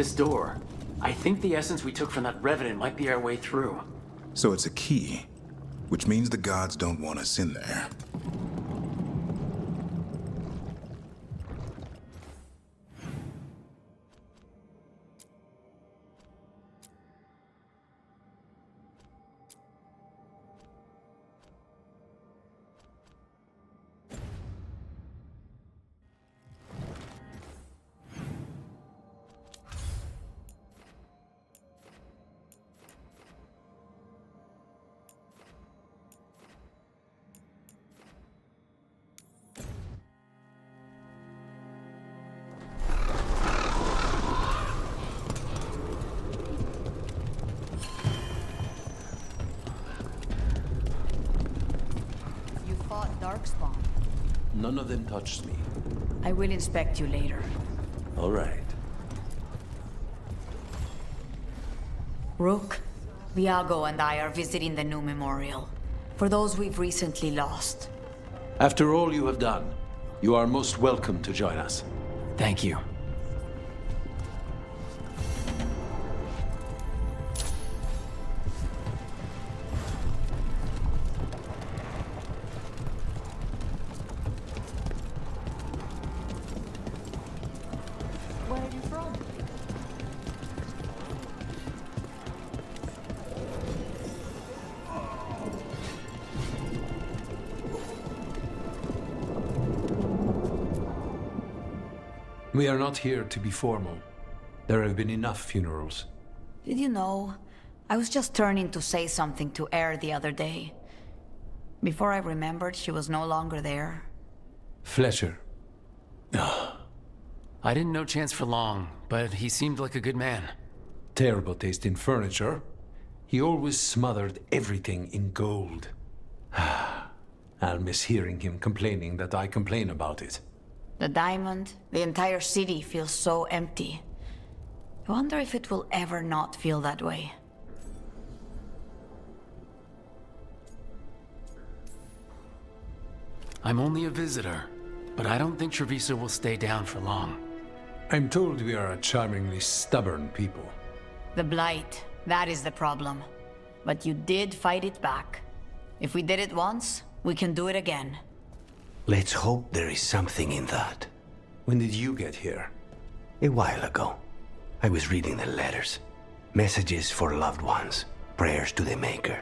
This door. I think the essence we took from that revenant might be our way through. So it's a key, which means the gods don't want us in there. Darkspawn. None of them touched me. I will inspect you later. All right. Rook, Viago and I are visiting the new memorial. For those we've recently lost. After all you have done, you are most welcome to join us. Thank you. We are not here to be formal. There have been enough funerals. Did you know? I was just turning to say something to Air the other day. Before I remembered, she was no longer there. Fletcher. I didn't know Chance for long, but he seemed like a good man. Terrible taste in furniture. He always smothered everything in gold. I'll miss hearing him complaining that I complain about it. The diamond, the entire city feels so empty. I wonder if it will ever not feel that way. I'm only a visitor, but I don't think Treviso will stay down for long. I'm told we are a charmingly stubborn people. The blight, that is the problem. But you did fight it back. If we did it once, we can do it again. Let's hope there is something in that. When did you get here? A while ago. I was reading the letters. Messages for loved ones. Prayers to the Maker.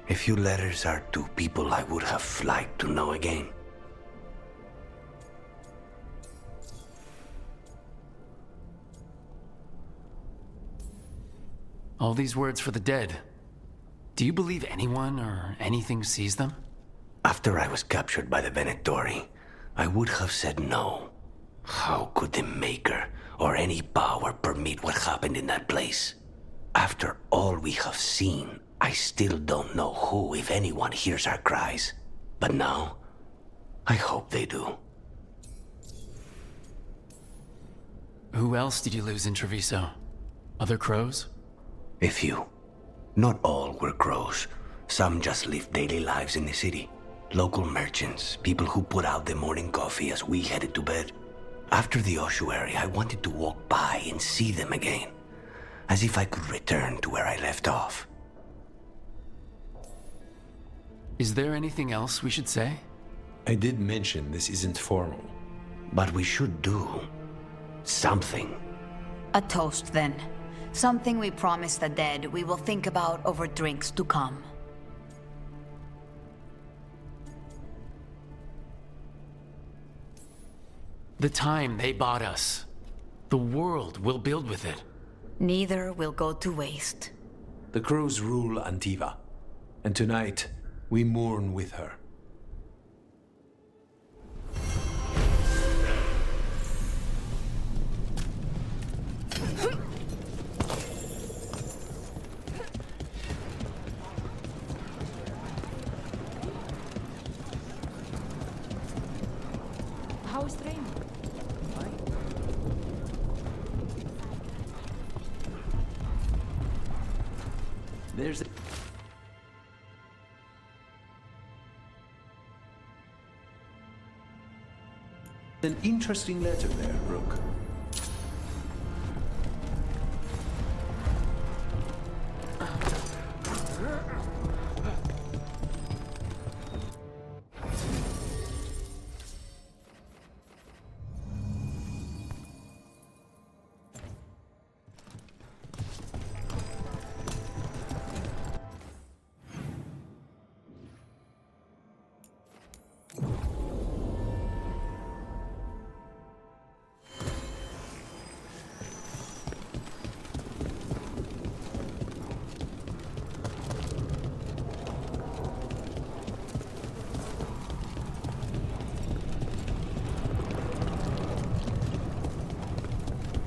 A few letters are to people I would have liked to know again. All these words for the dead. Do you believe anyone or anything sees them? After I was captured by the Venatori, I would have said no. How could the Maker or any power permit what happened in that place? After all we have seen, I still don't know who, if anyone, hears our cries. But now, I hope they do. Who else did you lose in Treviso? Other crows? A few. Not all were crows. Some just lived daily lives in the city. Local merchants, people who put out the morning coffee as we headed to bed. After the ossuary, I wanted to walk by and see them again. As if I could return to where I left off. Is there anything else we should say? I did mention this isn't formal. But we should do something. A toast, then. Something we promise the dead we will think about over drinks to come. The time they bought us. The world we'll build with it. Neither will go to waste. The crows rule Antiva, and tonight we mourn with her. How is training? There's an interesting letter there, Rook.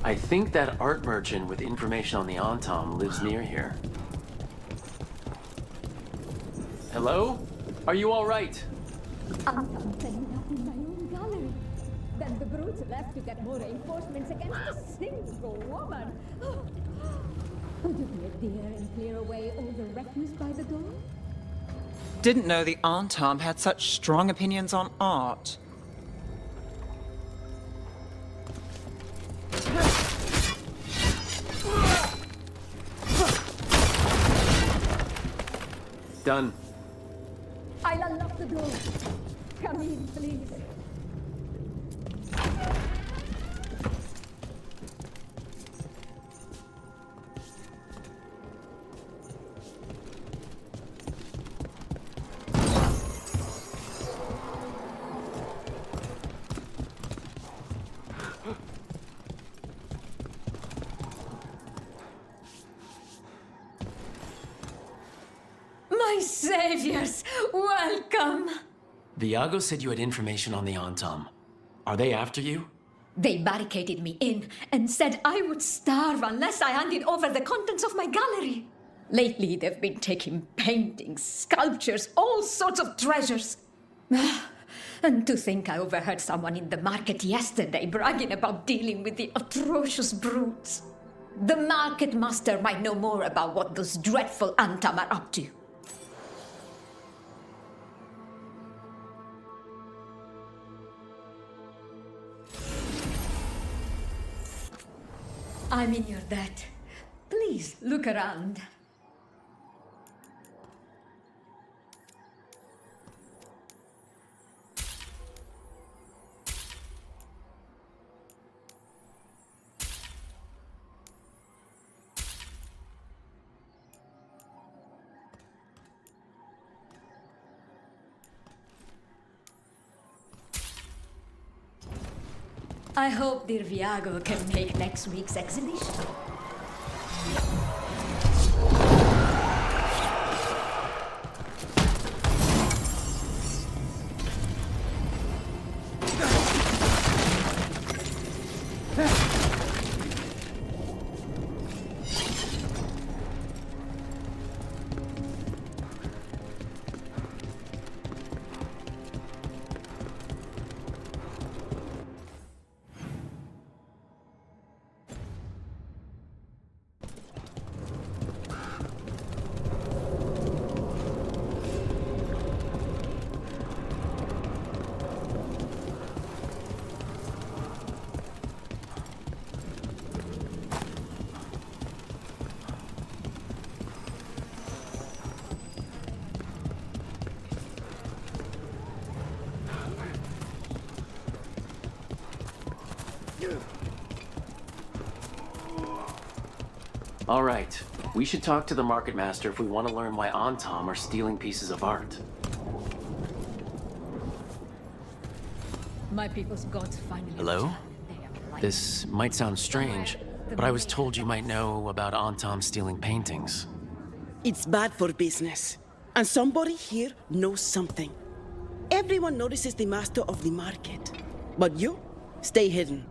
I think that art merchant with information on the Antom lives near here. Hello? Are you all right? I'm setting up in my own gallery. Then the brutes left to get more reinforcements against a single woman. Would you be a dear and clear away all the refuse by the door? Didn't know the Antom had such strong opinions on art. Done. I'll unlock the door. Come in, please. My saviors, welcome! Viago said you had information on the Antom. Are they after you? They barricaded me in and said I would starve unless I handed over the contents of my gallery. Lately, they've been taking paintings, sculptures, all sorts of treasures. And to think I overheard someone in the market yesterday bragging about dealing with the atrocious brutes. The market master might know more about what those dreadful Antom are up to. I'm in your debt. Please look around. I hope dear Viago can make next week's exhibition. All right. We should talk to the market master if we want to learn why Antom are stealing pieces of art. My people's gods finally. Hello? returned. They are blighting. This might sound strange, but I was told you might know about Antom stealing paintings. It's bad for business. And somebody here knows something. Everyone notices the master of the market. But you, stay hidden.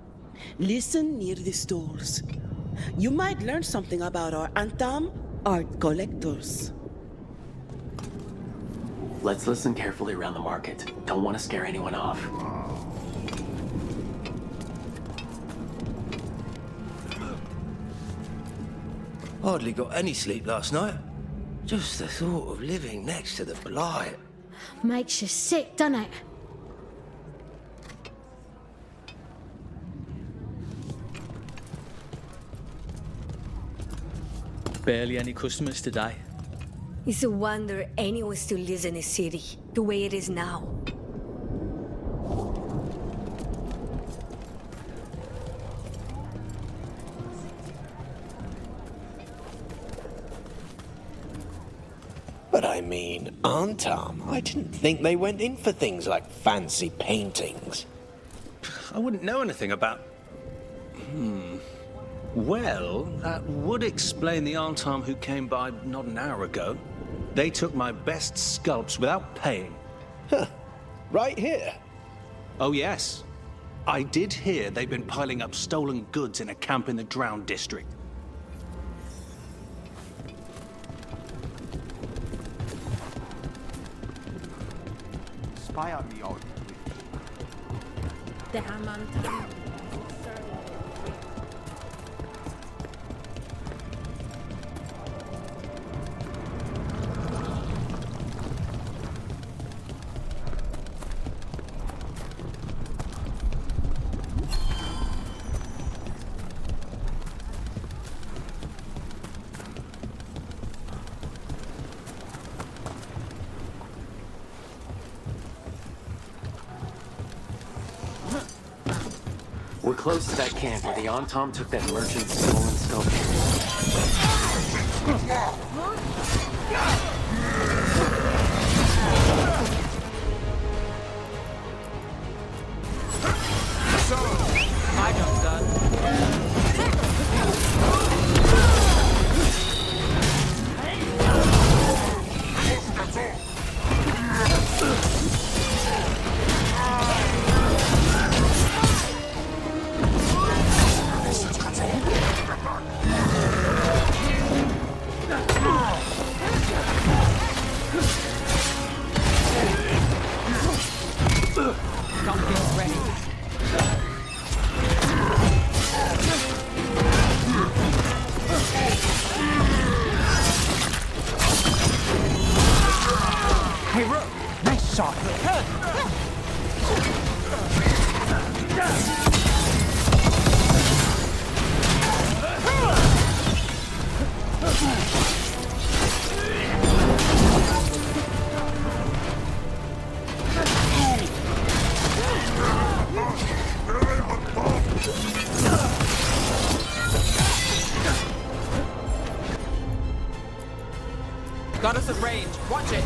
Listen near the stalls. You might learn something about our Antom art collectors. Let's listen carefully around the market. Don't want to scare anyone off. Hardly got any sleep last night. Just the thought of living next to the blight. Makes you sick, doesn't it? Barely any customers today. It's a wonder anyone still lives in the city, the way it is now. But I mean, Antom, I didn't think they went in for things like fancy paintings. I wouldn't know anything about... Well, that would explain the Antom who came by not an hour ago. They took my best sculpts without paying. Right here. Oh, yes. I did hear they've been piling up stolen goods in a camp in the Drown district. Spy on me, all. We're close to that camp where the Antom took that merchant's stolen sculpture. My job's done. Pumpkin's ready. Hey, Rook! Nice shot! Got us at range. Watch it.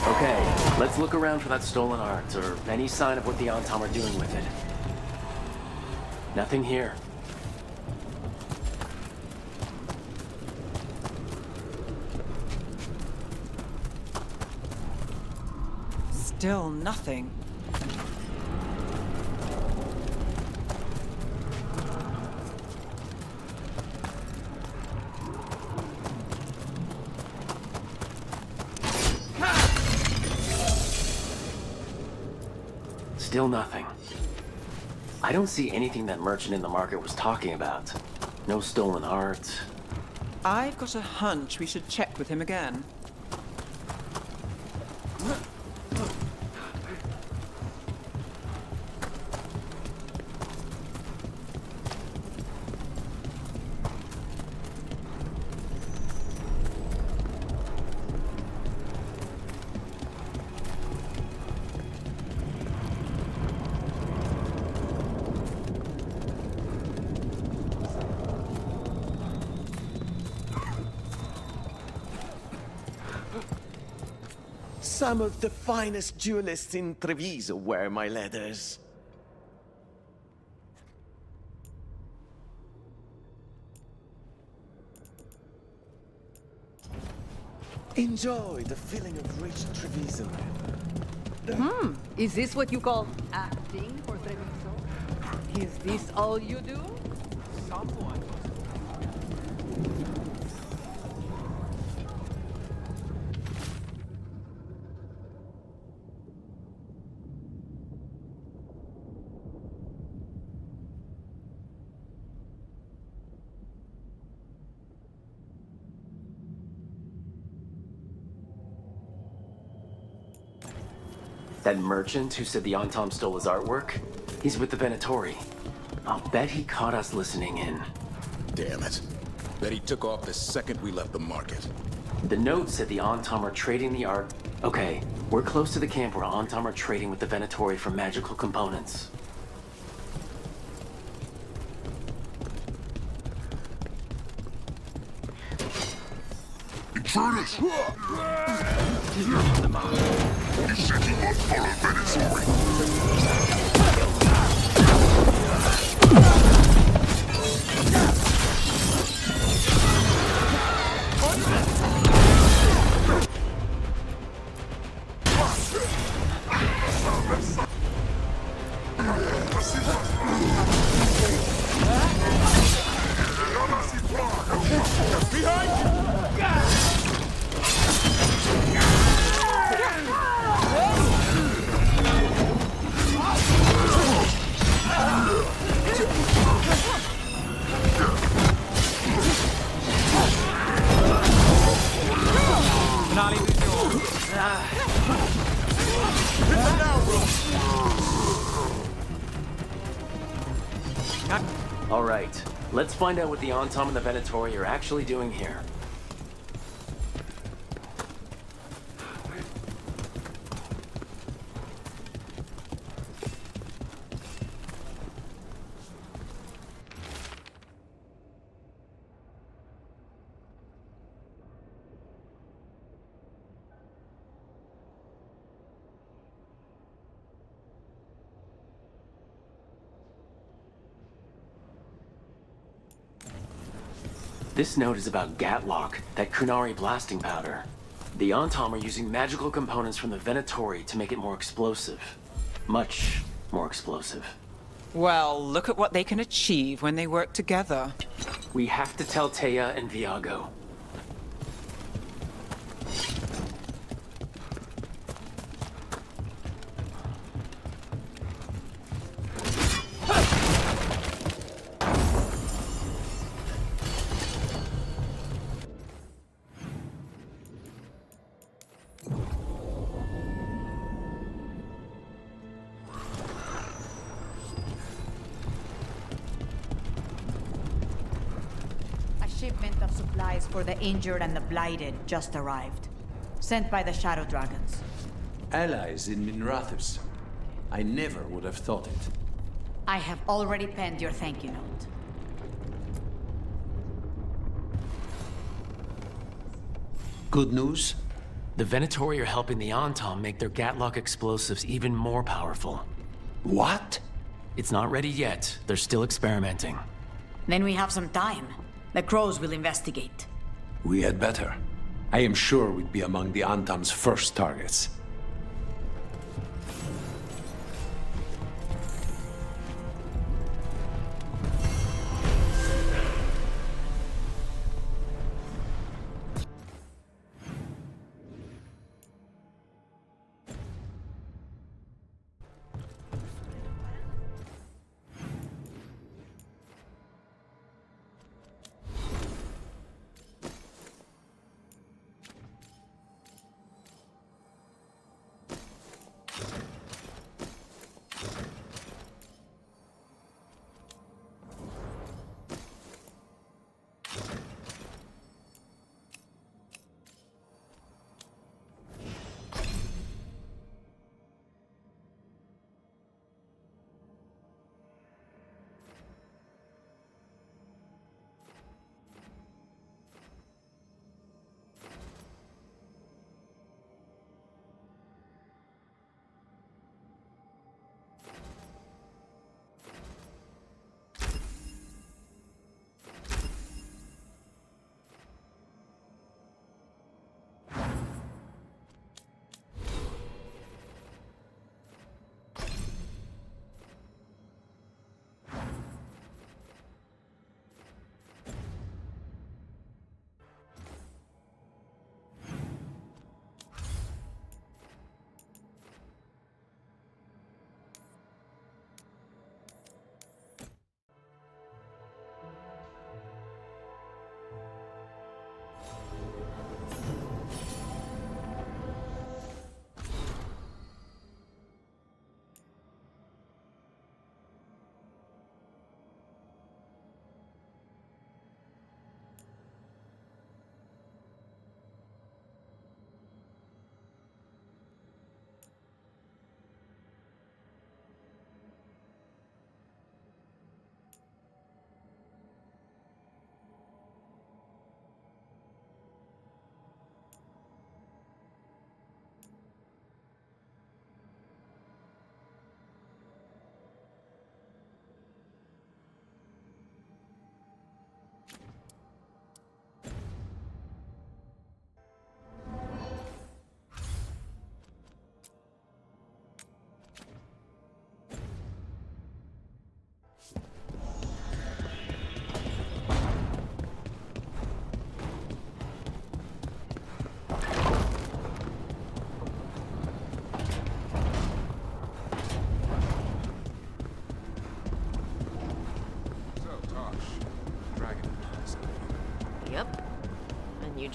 Okay, let's look around for that stolen art, or any sign of what the Antom are doing with it. Nothing here. Still nothing. Still nothing. I don't see anything that merchant in the market was talking about. No stolen art. I've got a hunch we should check with him again. Some of the finest jewelists in Treviso wear my leathers. Enjoy the feeling of rich Treviso. Is this what you call acting for Treviso? Is this all you do? Someone. That merchant who said the Antom stole his artwork? He's with the Venatori. I'll bet he caught us listening in. Damn it. Bet he took off the second we left the market. The note said the Antom are trading the art. Okay, we're close to the camp where Antom are trading with the Venatori for magical components. Intruders! All right, let's find out what the Antom and the Venatori are actually doing here. This note is about Gatlock, that Kunari blasting powder. The Antom are using magical components from the Venatori to make it more explosive. Much more explosive. Well, look at what they can achieve when they work together. We have to tell Taya and Viago. Shipment of supplies for the injured and the blighted just arrived. Sent by the Shadow Dragons. Allies in Minrathous. I never would have thought it. I have already penned your thank you note. Good news? The Venatori are helping the Antom make their Gatlock explosives even more powerful. What? It's not ready yet. They're still experimenting. Then we have some time. The Crows will investigate. We had better. I am sure we'd be among the Antom's first targets.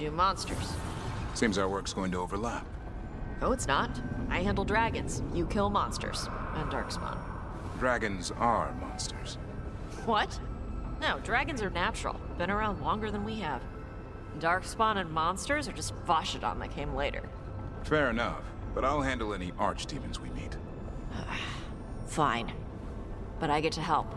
do monsters. Seems our work's going to overlap. No, it's not. I handle dragons. You kill monsters. And darkspawn. Dragons are monsters. What? No, dragons are natural. Been around longer than we have. Darkspawn and monsters are just Vashidon that came later. Fair enough, but I'll handle any archdemons we meet. Fine. But I get to help.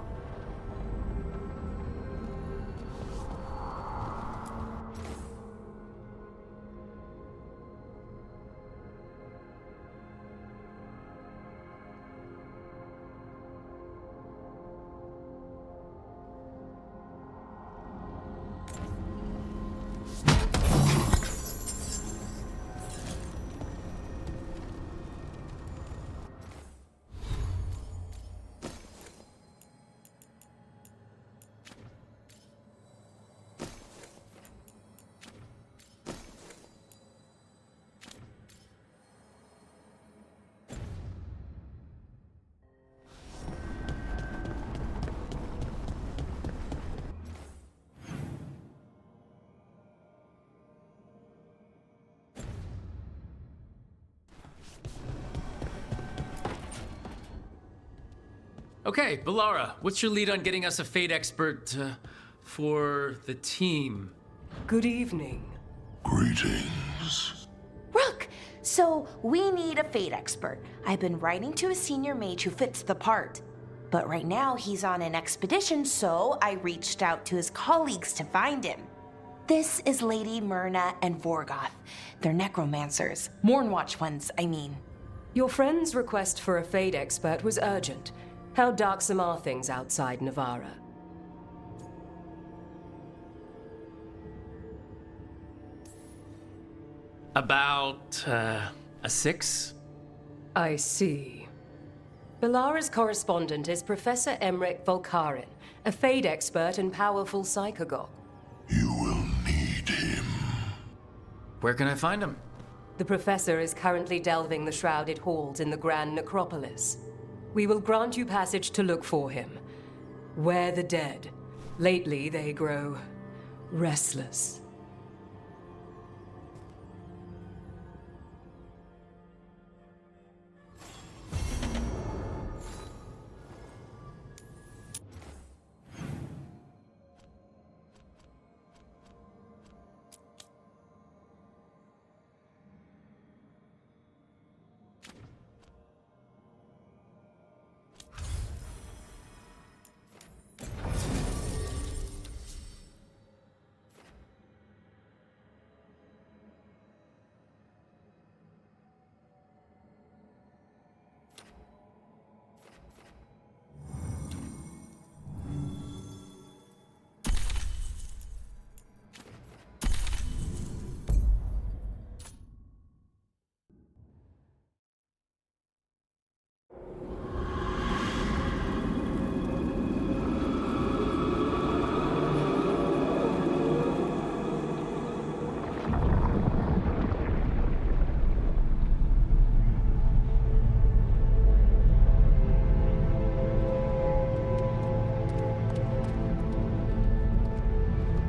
Okay, Bellara, what's your lead on getting us a Fate expert for the team? Good evening. Greetings. Rook! So, we need a Fate expert. I've been writing to a senior mage who fits the part. But right now, he's on an expedition, so I reached out to his colleagues to find him. This is Lady Myrna and Vorgoth. They're necromancers. Mournwatch ones, I mean. Your friend's request for a Fate expert was urgent. How darksome are things outside Navarra? About, a 6? I see. Bellara's correspondent is Professor Emmerich Volkaren, a Fate expert and powerful psychagogue. You will need him. Where can I find him? The professor is currently delving the shrouded halls in the Grand Necropolis. We will grant you passage to look for him. Where the dead. Lately, they grow restless.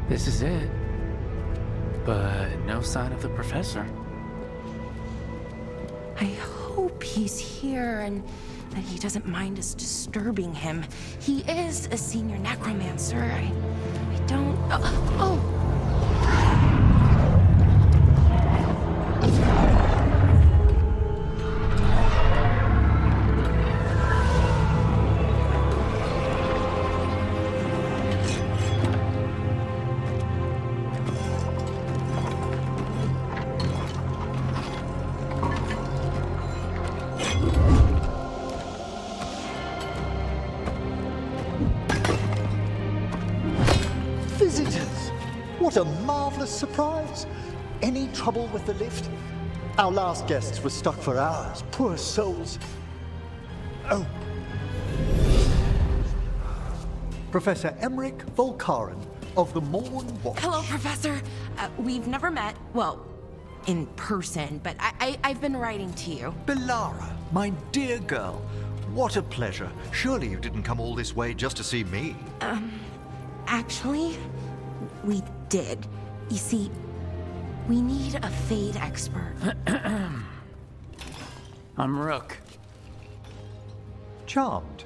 This is it. But no sign of the professor. I hope he's here and that he doesn't mind us disturbing him. He is a senior necromancer. I don't... Oh! Visitors! What a marvelous surprise! Any trouble with the lift? Our last guests were stuck for hours. Poor souls. Oh. Professor Emmerich Volkaren of the Mournwatch. Hello, Professor. We've never met, well, in person, but I've been writing to you. Bellara, my dear girl. What a pleasure. Surely you didn't come all this way just to see Actually, we did. You see, We need a fade expert. I'm Rook. Charmed.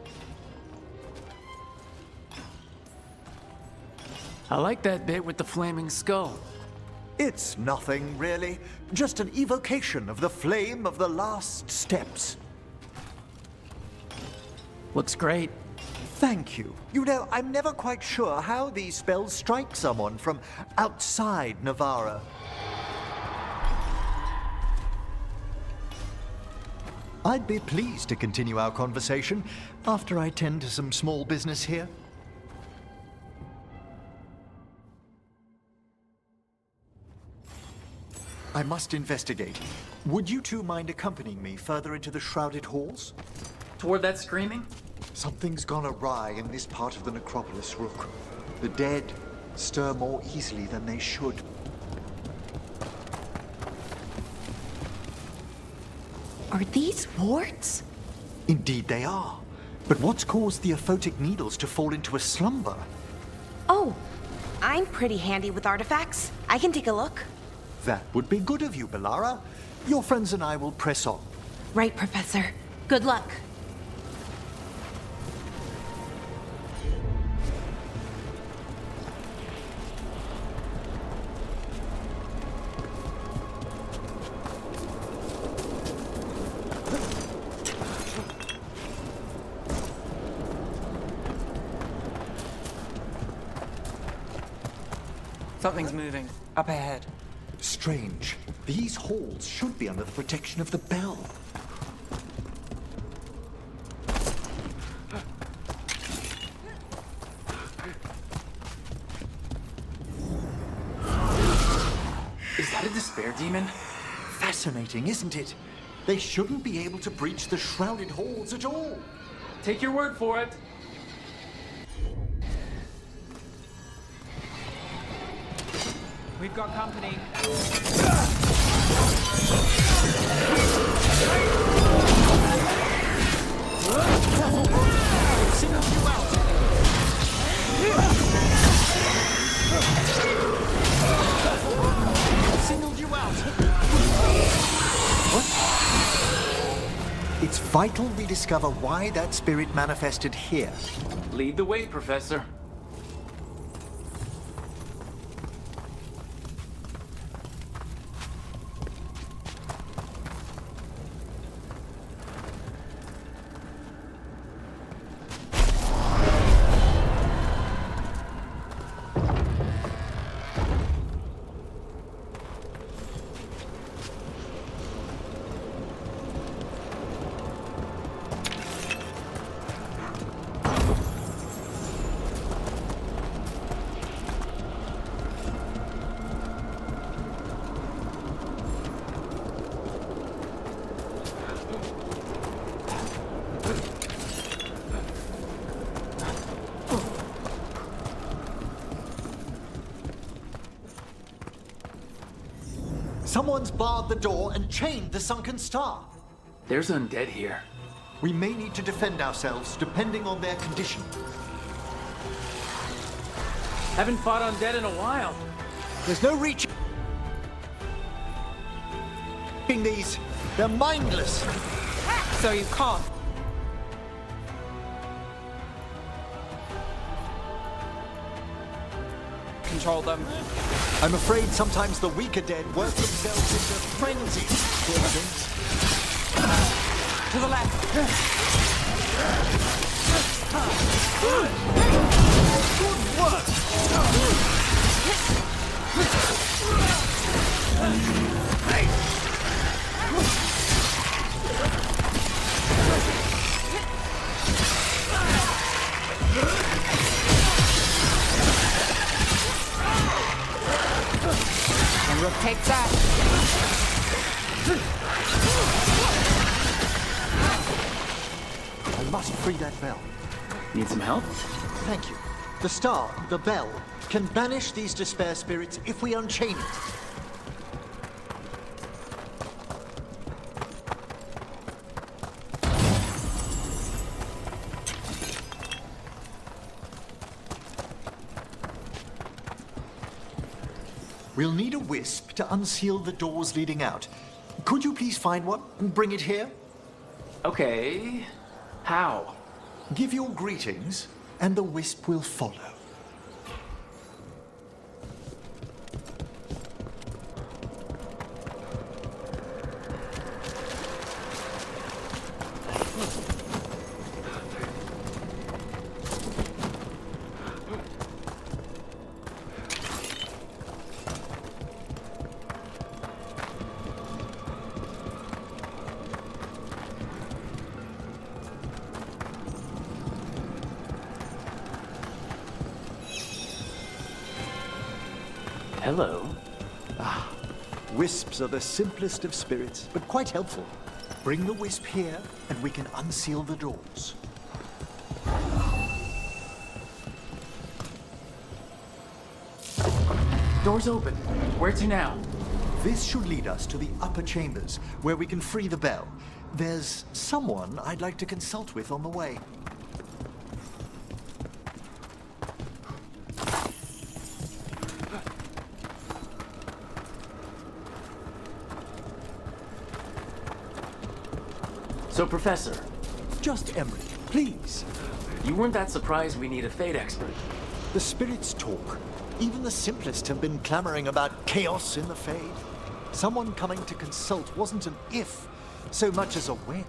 I like that bit with the flaming skull. It's nothing, really. Just an evocation of the flame of the last steps. Looks great. Thank you. You know, I'm never quite sure how these spells strike someone from outside Navarra. I'd be pleased to continue our conversation after I tend to some small business here. I must investigate. Would you two mind accompanying me further into the shrouded halls? Toward that screaming? Something's gone awry in this part of the necropolis, Rook. The dead stir more easily than they should. Are these warts? Indeed they are. But what's caused the aphotic needles to fall into a slumber? Oh, I'm pretty handy with artifacts. I can take a look. That would be good of you, Bellara. Your friends and I will press on. Right, Professor. Good luck. Something's moving. Up ahead. Strange. These halls should be under the protection of the bell. Is that a despair demon? Fascinating, isn't it? They shouldn't be able to breach the shrouded halls at all. Take your word for it. We've got company. Single you out. Singled you out. What? It's vital we discover why that spirit manifested here. Lead the way, Professor. Someone's barred the door and chained the sunken star. There's undead here. We may need to defend ourselves, depending on their condition. Haven't fought undead in a while. There's no reaching these. They're mindless. So you can't. Control them. I'm afraid sometimes the weaker dead work themselves into frenzy. Poor things. To the left. Good work. Rook, take that. I must free that bell. Need some help? Thank you. The star, the bell, can banish these despair spirits if we unchain it. We'll need a wisp to unseal the doors leading out. Could you please find one and bring it here? Okay. How? Give your greetings, and the wisp will follow. Hello. Wisps are the simplest of spirits, but quite helpful. Bring the wisp here, and we can unseal the doors. Doors open. Where to now? This should lead us to the upper chambers, where we can free the bell. There's someone I'd like to consult with on the way. So, Professor. Just Emery, please. You weren't that surprised we need a fate expert. The spirits talk. Even the simplest have been clamoring about chaos in the Fade. Someone coming to consult wasn't an if, so much as a when.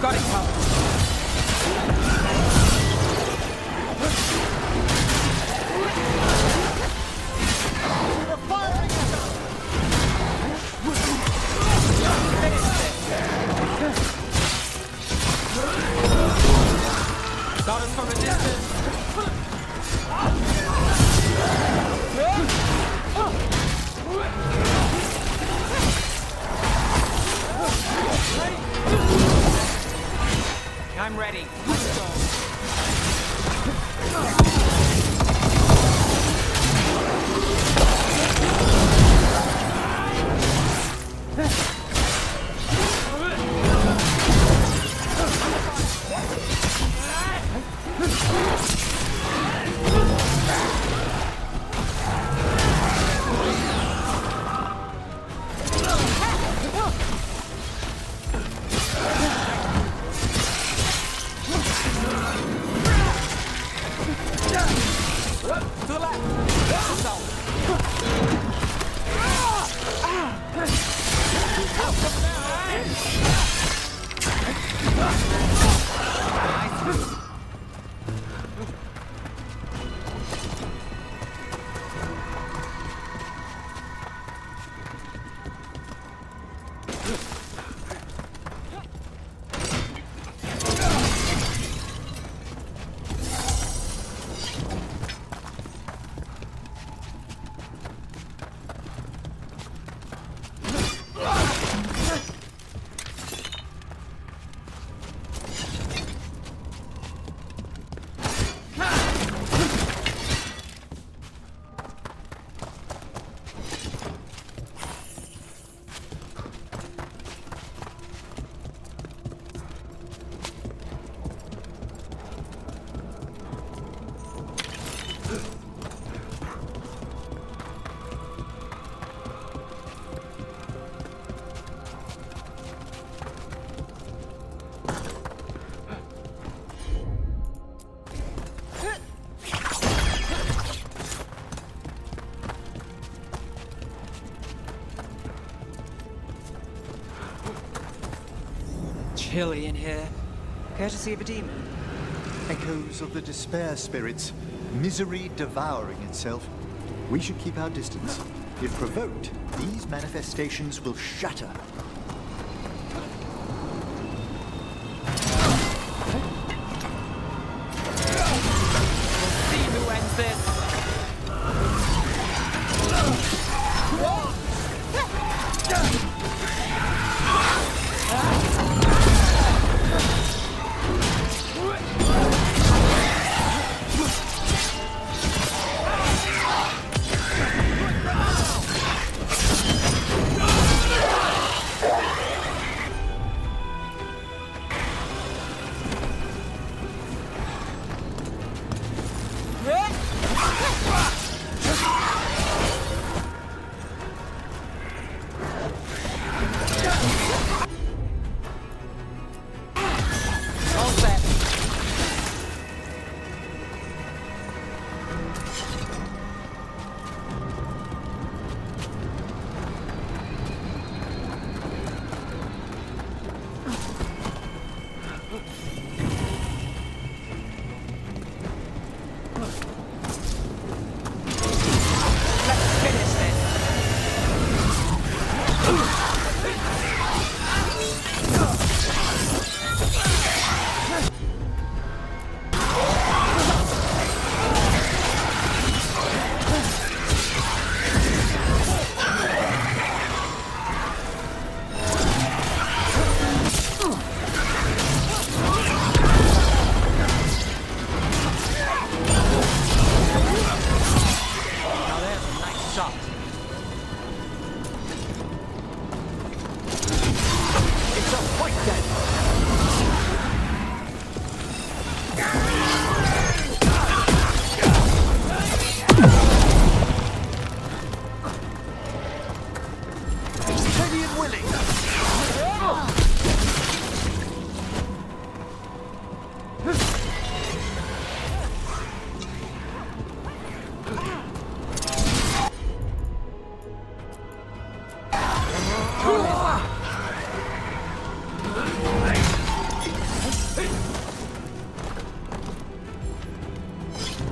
Got it, pal. Got us from a distance. I'm ready. Let's go. Chilly in here. Courtesy of a demon. Echoes of the despair spirits, misery devouring itself. We should keep our distance. If provoked, these manifestations will shatter. See who ends this.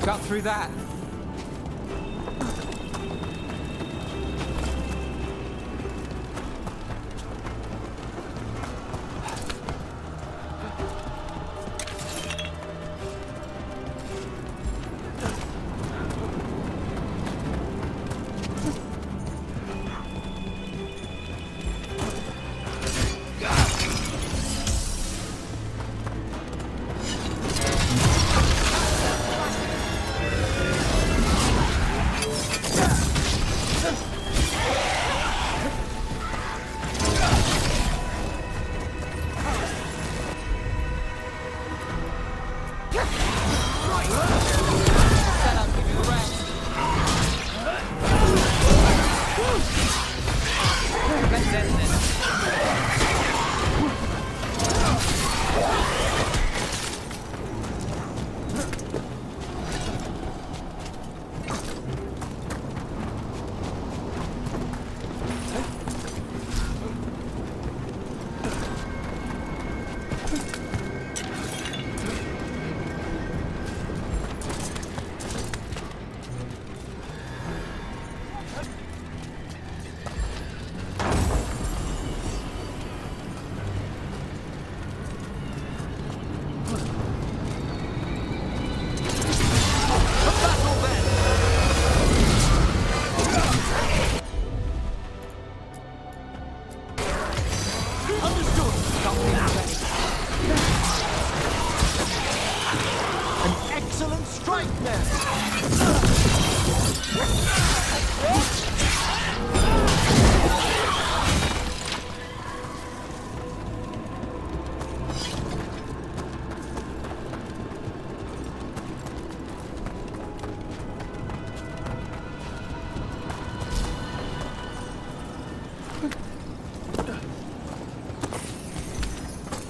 Got through that.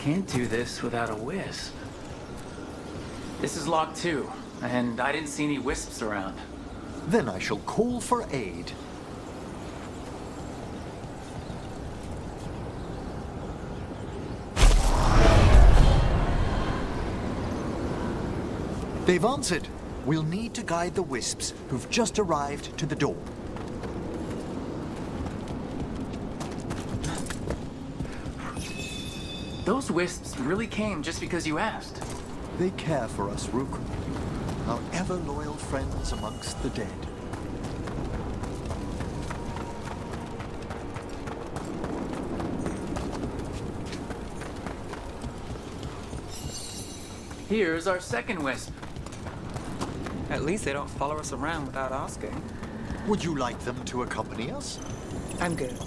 Can't do this without a wisp. This is lock 2, and I didn't see any wisps around. Then I shall call for aid. They've answered. We'll need to guide the wisps who've just arrived to the door. Those wisps really came just because you asked. They care for us, Rook. Our ever-loyal friends amongst the dead. Here's our second wisp. At least they don't follow us around without asking. Would you like them to accompany us? I'm good.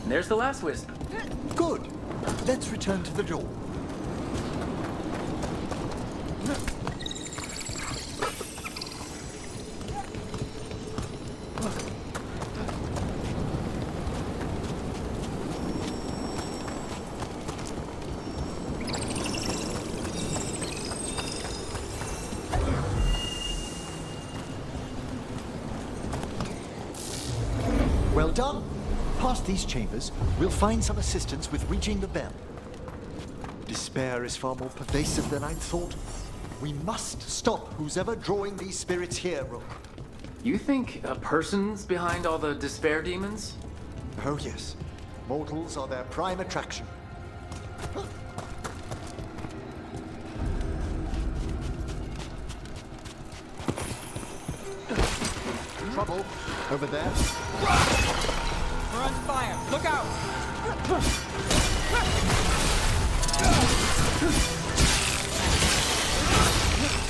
There's the last wisp. Good. Let's return to the door. done. Past these chambers, we'll find some assistance with reaching the bell. Despair is far more pervasive than I'd thought. We must stop who's ever drawing these spirits here, Rook. You think a person's behind all the despair demons? Oh yes. Mortals are their prime attraction. Trouble. Over there. We're on fire. Look out!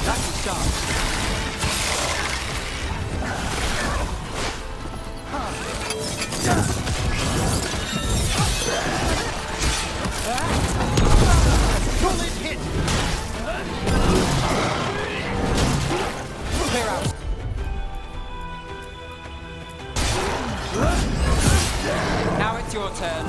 That's a shot. Solid hit! Clear out. Now it's your turn.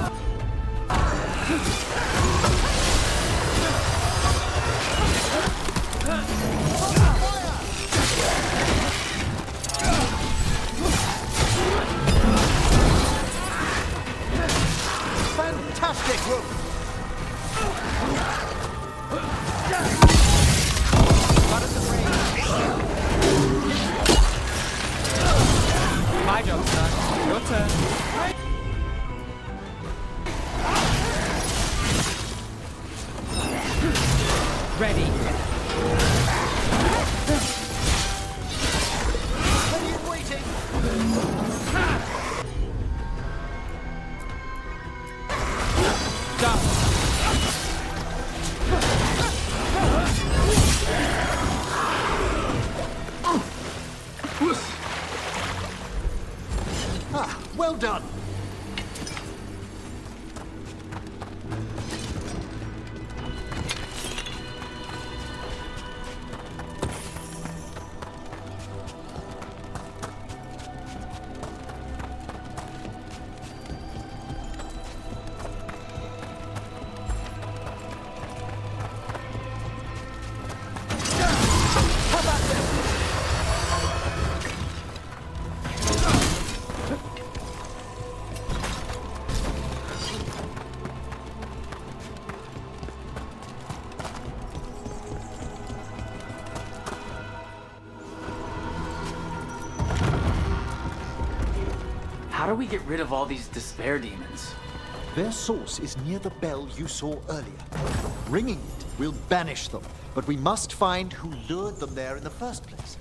Fantastic, Rook! My job, son. Your turn. Ready. Waiting. Done. Ah, well done. How do we get rid of all these despair demons? Their source is near the bell you saw earlier. Ringing it will banish them, but we must find who lured them there in the first place.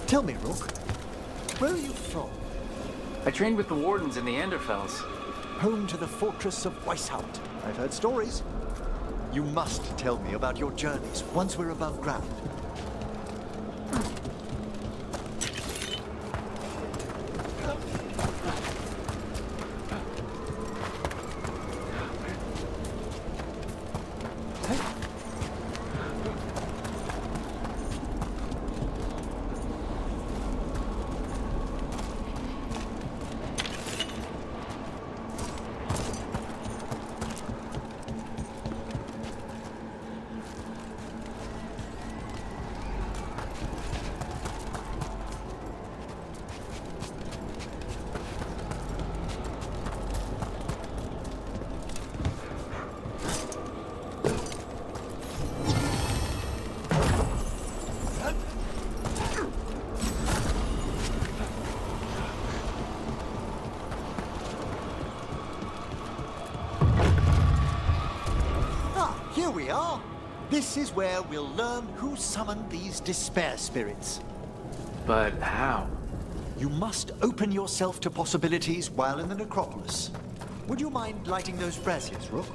Tell me, Rook, where are you from? I trained with the Wardens in the Anderfels. Home to the fortress of Weishaupt. I've heard stories. You must tell me about your journeys once we're above ground. Here we are. This is where we'll learn who summoned these despair spirits. But how? You must open yourself to possibilities while in the necropolis. Would you mind lighting those braziers, Rook?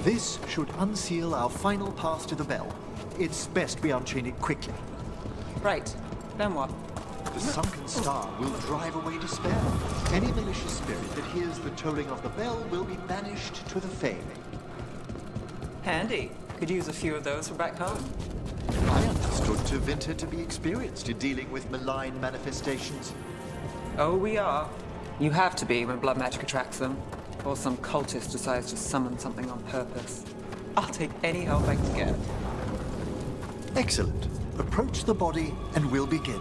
This should unseal our final path to the bell. It's best we unchain it quickly. Right. Then what? The sunken star will drive away despair. Any malicious spirit that hears the tolling of the bell will be banished to the Fae. Handy. Could use a few of those for back home. I understood Tevinter to be experienced in dealing with malign manifestations. Oh, we are. You have to be when blood magic attracts them. Or some cultist decides to summon something on purpose. I'll take any help I can get. Excellent. Approach the body and we'll begin.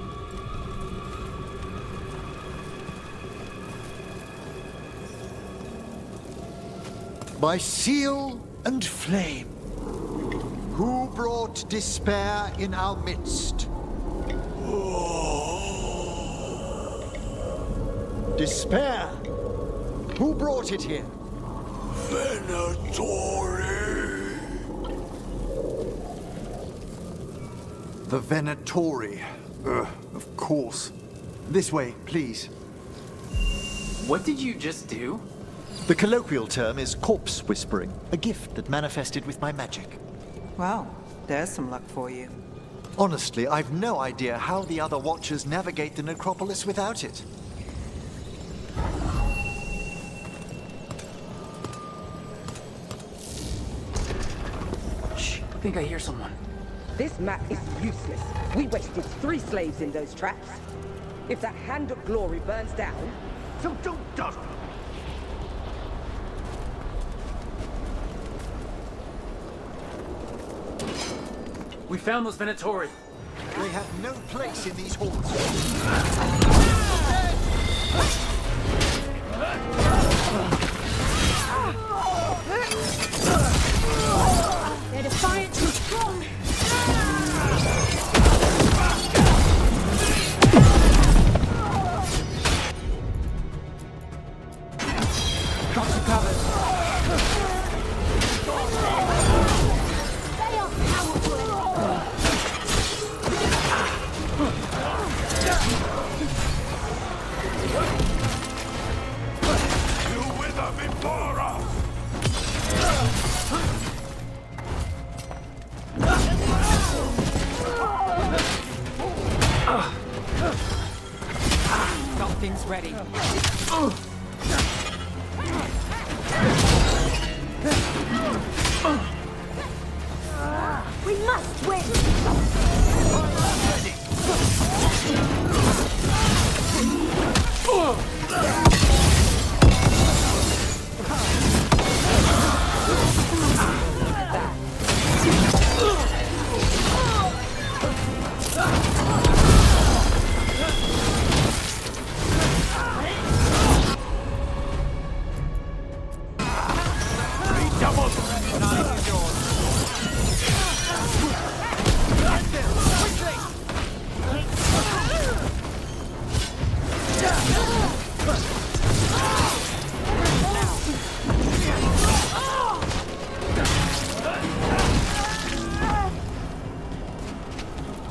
By seal and flame, who brought despair in our midst? Despair? Who brought it here? Venatori. The Venatori. Of course. This way, please. What did you just do? The colloquial term is corpse whispering, a gift that manifested with my magic. Well, there's some luck for you. Honestly, I've no idea how the other Watchers navigate the necropolis without it. Shh, I think I hear someone. This map is useless. We wasted 3 slaves in those traps. If that Hand of Glory burns down, so does. We found those Venatori. They have no place in these halls. Their defiance is strong. Got you covered. They are powerful. You wither before us! Something's ready. We must win.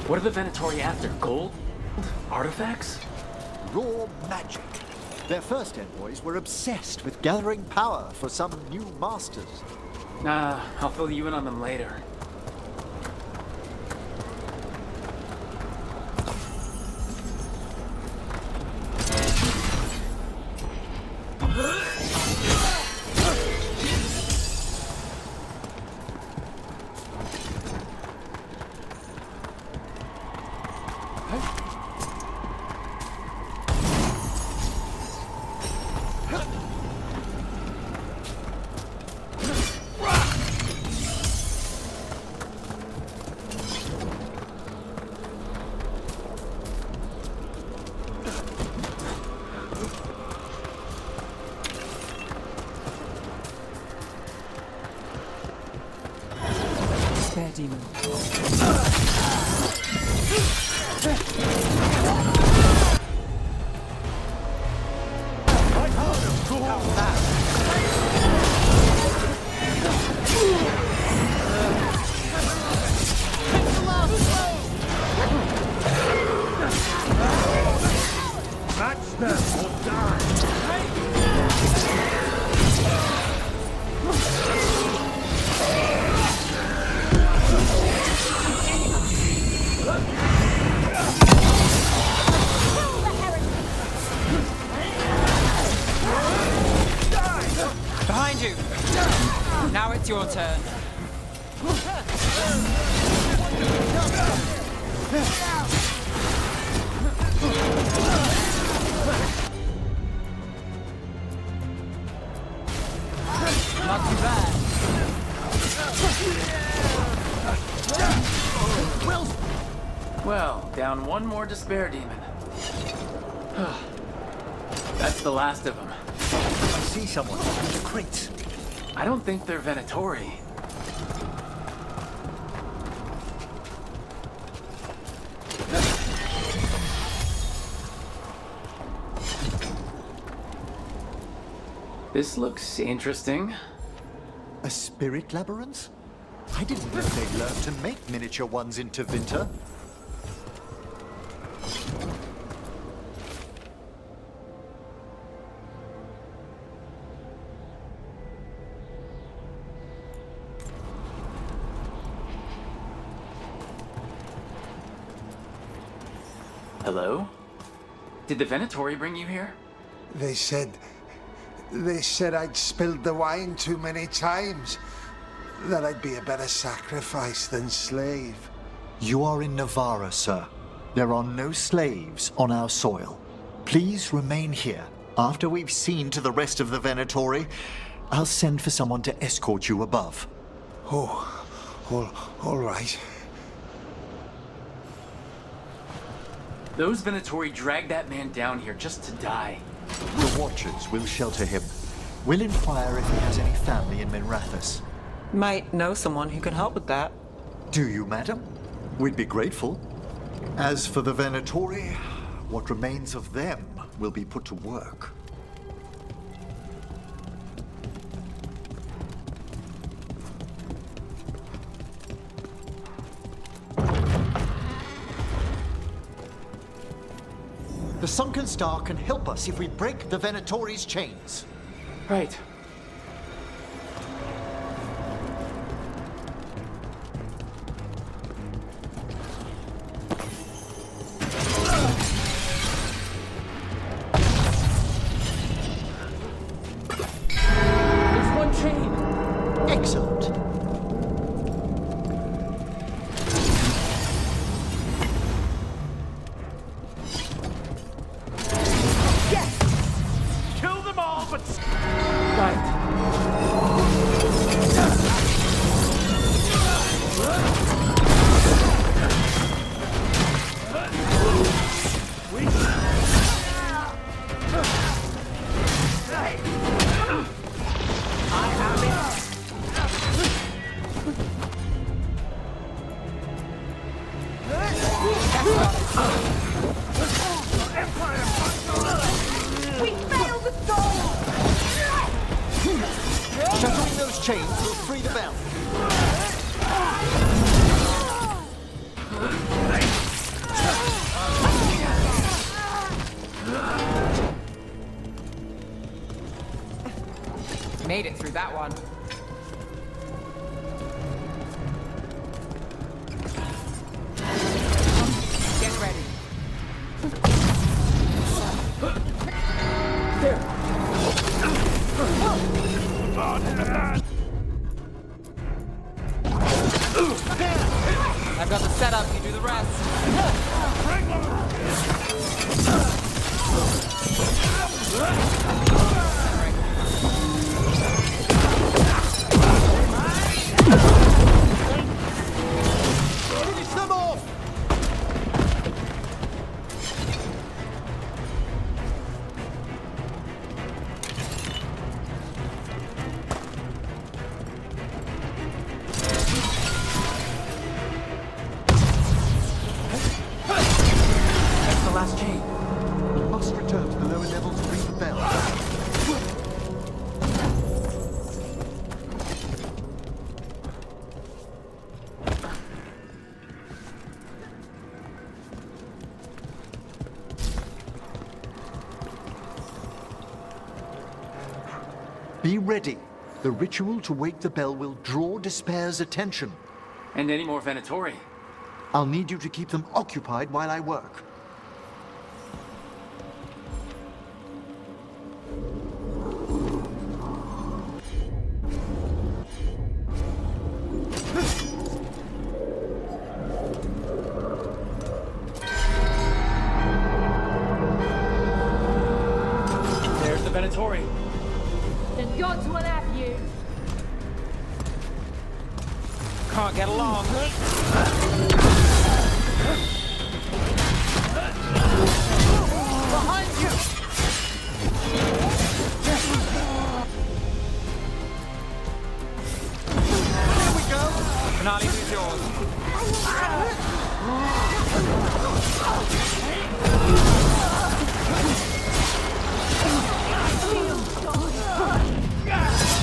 What are the Venatori after? Gold? Artifacts? Raw magic. Their first envoys were obsessed with gathering power for some new masters. I'll fill you in on them later. Spare demon. Match them or die! you. Now it's your turn. Not too bad. Well, down one more despair demon. That's the last of them. I see someone in the crates. I don't think they're Venatori. This looks interesting. A spirit labyrinth? I didn't know they learned to make miniature ones in Tevinter. Hello? Did the Venatori bring you here? They said I'd spilled the wine too many times. That I'd be a better sacrifice than slave. You are in Navarra, sir. There are no slaves on our soil. Please remain here. After we've seen to the rest of the Venatori, I'll send for someone to escort you above. Oh, all right. Those Venatori dragged that man down here just to die. The Watchers will shelter him. We'll inquire if he has any family in Minrathous. Might know someone who can help with that. Do you, madam? We'd be grateful. As for the Venatori, what remains of them will be put to work. The Sunken Star can help us if we break the Venatori's chains. Right. There's one chain. Excellent. Kill them all, but... We failed the goal! Shattering those chains will free the bell. Made it through that one. Get ready. I've got the setup, you do the rest. Finish them off! That's the last chain. We must return to the lower levels to ring the bell. Be ready. The ritual to wake the bell will draw Despair's attention. And any more Venatori. I'll need you to keep them occupied while I work. Venatori. The gods will have you. Can't get along. Behind you! Here we go! Finale is yours.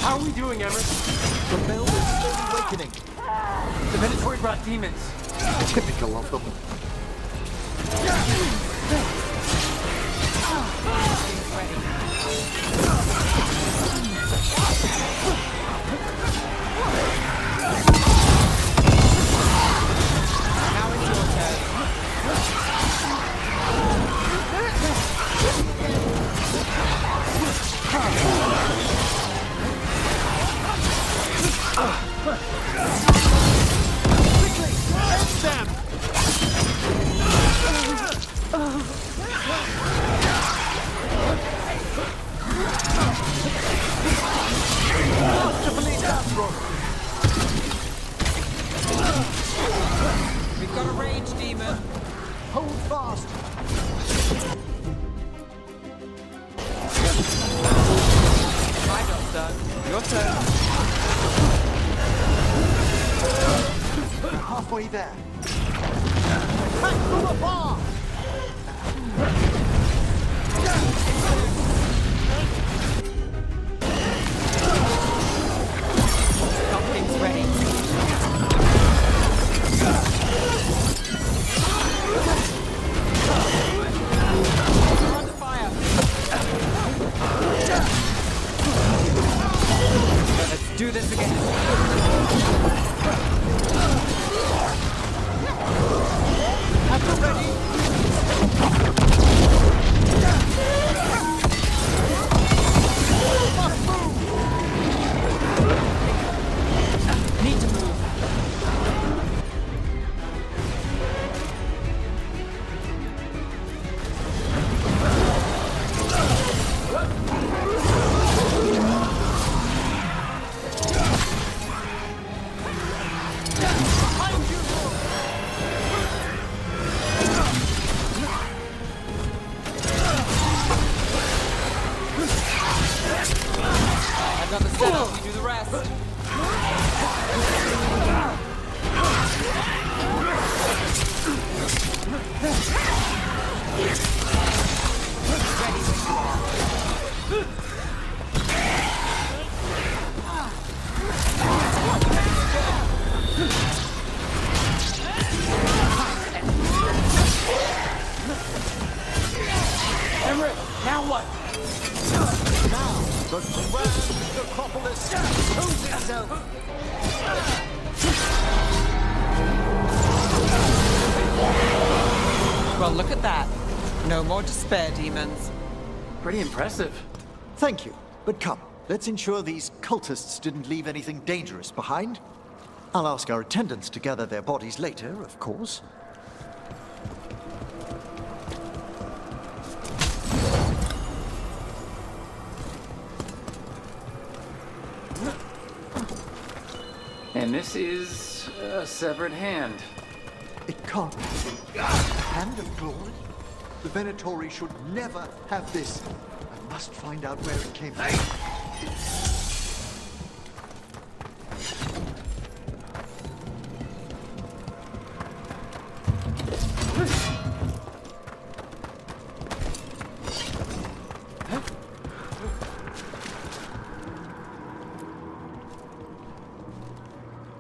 How are we doing, Emmerich? The bell is slowly awakening. The Venatori brought demons. Typical of them. Now it's your turn. Quickly! End them! Masterfully done, Rook. We've got a rage demon. Hold fast. My job's done. Your turn. We're halfway there. Back from afar! Something's ready. We're under fire. Let's do this again. Have you ready? Must move! Need to move. Behind you! I've got the setup. You do the rest. Emmerich, now what? Now, the grand necropolis shows itself. Well, look at that. No more despair demons. Pretty impressive. Thank you. But come, let's ensure these cultists didn't leave anything dangerous behind. I'll ask our attendants to gather their bodies later, of course. And this is a severed hand. It can't be. Hand of glory? The Venatori should never have this. I must find out where it came from.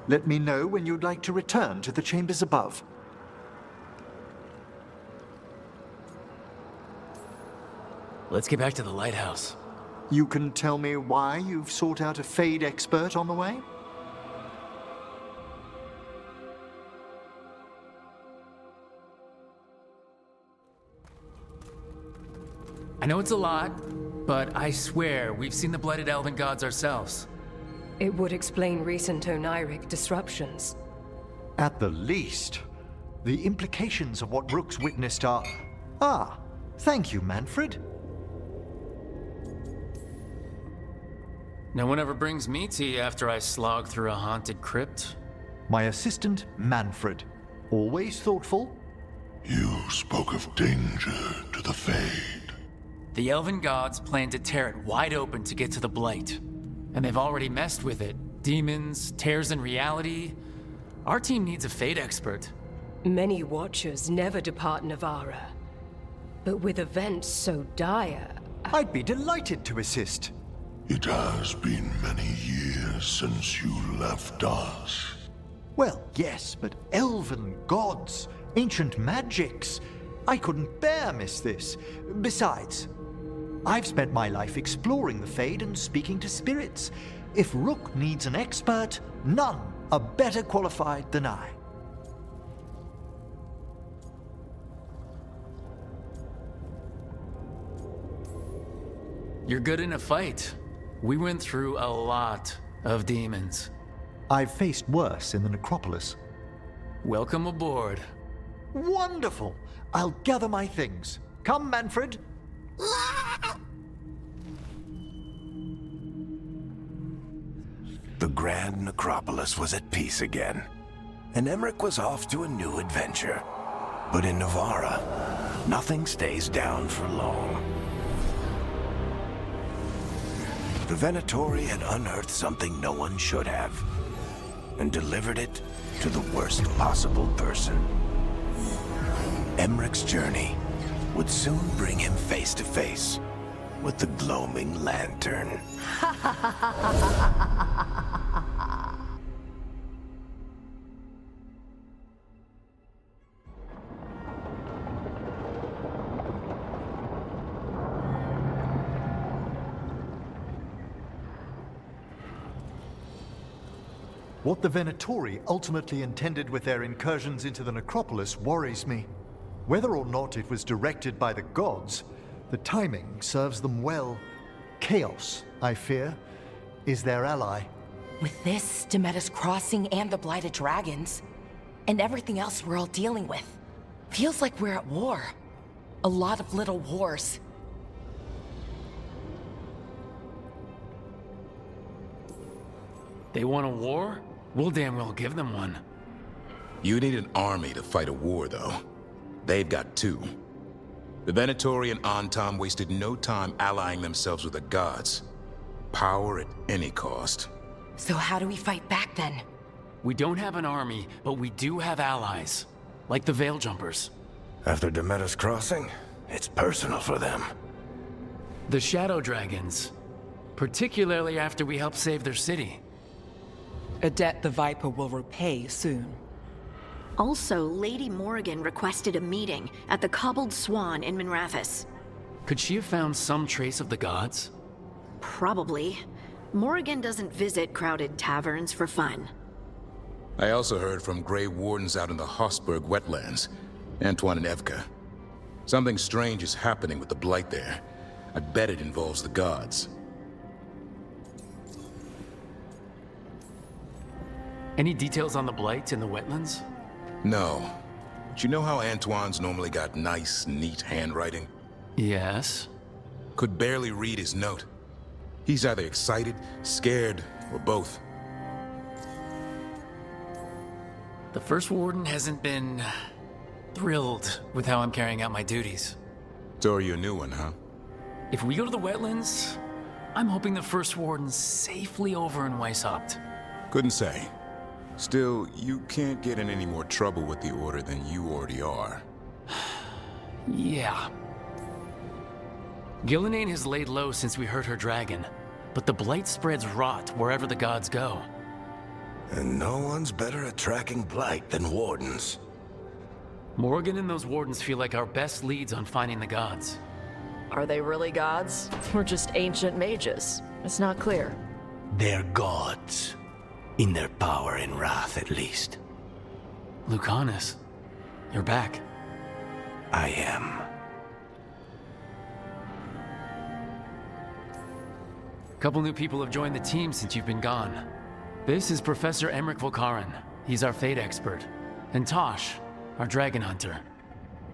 Let me know when you'd like to return to the chambers above. Let's get back to the lighthouse. You can tell me why you've sought out a Fade expert on the way? I know it's a lot, but I swear we've seen the blighted elven gods ourselves. It would explain recent Oniric disruptions. At the least. The implications of what Rook's witnessed are... Ah, thank you, Manfred. No one ever brings me tea after I slog through a haunted crypt. My assistant, Manfred. Always thoughtful. You spoke of danger to the Fade. The Elven gods plan to tear it wide open to get to the Blight. And they've already messed with it. Demons, tears in reality. Our team needs a Fade expert. Many Watchers never depart Navarra. But with events so dire... I'd be delighted to assist. It has been many years since you left us. Well, yes, but elven gods, ancient magics. I couldn't bear miss this. Besides, I've spent my life exploring the Fade and speaking to spirits. If Rook needs an expert, none are better qualified than I. You're good in a fight. We went through a lot of demons. I've faced worse in the necropolis. Welcome aboard. Wonderful! I'll gather my things. Come, Manfred. The Grand Necropolis was at peace again, and Emmerich was off to a new adventure. But in Navarra, nothing stays down for long. The Venatori had unearthed something no one should have, and delivered it to the worst possible person. Emmerich's journey would soon bring him face to face with the gloaming lantern. What the Venatori ultimately intended with their incursions into the necropolis worries me. Whether or not it was directed by the gods, the timing serves them well. Chaos, I fear, is their ally. With this, Demeter's Crossing and the Blighted Dragons, and everything else we're all dealing with, feels like we're at war. A lot of little wars. They want a war? We'll damn well give them one. You need an army to fight a war, though. They've got two. The Venatori and Antam wasted no time allying themselves with the gods. Power at any cost. So how do we fight back then? We don't have an army, but we do have allies. Like the Veil Jumpers. After Demeter's Crossing, it's personal for them. The Shadow Dragons. Particularly after we helped save their city. A debt the Viper will repay soon. Also, Lady Morrigan requested a meeting at the Cobbled Swan in Minrathous. Could she have found some trace of the gods? Probably. Morrigan doesn't visit crowded taverns for fun. I also heard from Grey Wardens out in the Hossberg wetlands, Antoine and Evka. Something strange is happening with the Blight there. I'd bet it involves the gods. Any details on the Blight in the wetlands? No. But you know how Antoine's normally got nice, neat handwriting? Yes. Could barely read his note. He's either excited, scared, or both. The First Warden hasn't been thrilled with how I'm carrying out my duties. So are you a new one, huh? If we go to the wetlands, I'm hoping the First Warden's safely over in Weishaupt. Couldn't say. Still, you can't get in any more trouble with the Order than you already are. Yeah. Gillenane has laid low since we hurt her dragon, but the Blight spreads rot wherever the gods go. And no one's better at tracking Blight than Wardens. Morrigan and those Wardens feel like our best leads on finding the gods. Are they really gods? Or just ancient mages? It's not clear. They're gods. In their power and wrath, at least. Lucanus, you're back. I am. Couple new people have joined the team since you've been gone. This is Professor Emmerich Volkaren. He's our Fate expert. And Tosh, our dragon hunter.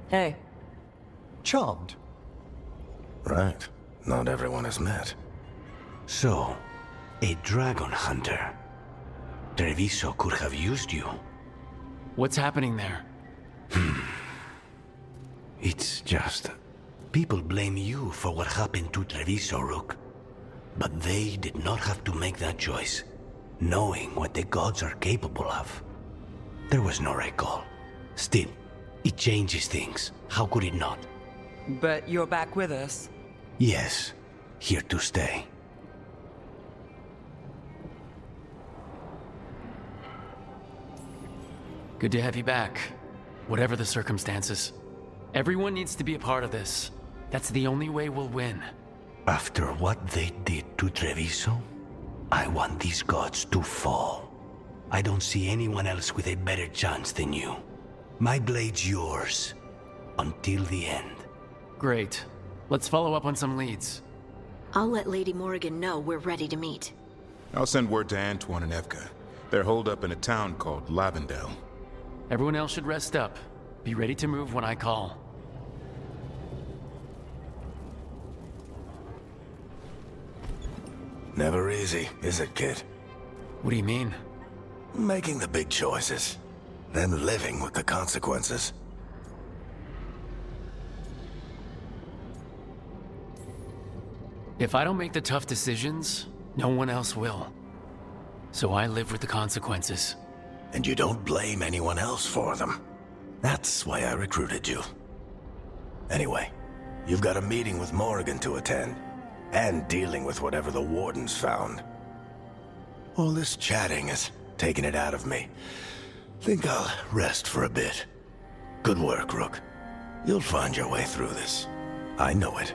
Hey. Charmed. Right. Not everyone has met. So, A dragon hunter. Treviso could have used you. What's happening there? It's just... people blame you for what happened to Treviso, Rook. But they did not have to make that choice, knowing what the gods are capable of. There was no recall. Still, it changes things. How could it not? But you're back with us. Yes, here to stay. Good to have you back, whatever the circumstances. Everyone needs to be a part of this. That's the only way we'll win. After what they did to Treviso, I want these gods to fall. I don't see anyone else with a better chance than you. My blade's yours, until the end. Great. Let's follow up on some leads. I'll let Lady Morrigan know we're ready to meet. I'll send word to Antoine and Evka. They're holed up in a town called Lavendel. Everyone else should rest up. Be ready to move when I call. Never easy, is it, kid? What do you mean? Making the big choices, then living with the consequences. If I don't make the tough decisions, no one else will. So I live with the consequences. And you don't blame anyone else for them. That's why I recruited you. Anyway, you've got a meeting with Morrigan to attend, and dealing with whatever the Wardens found. All this chatting has taken it out of me. Think I'll rest for a bit. Good work, Rook. You'll find your way through this. I know it.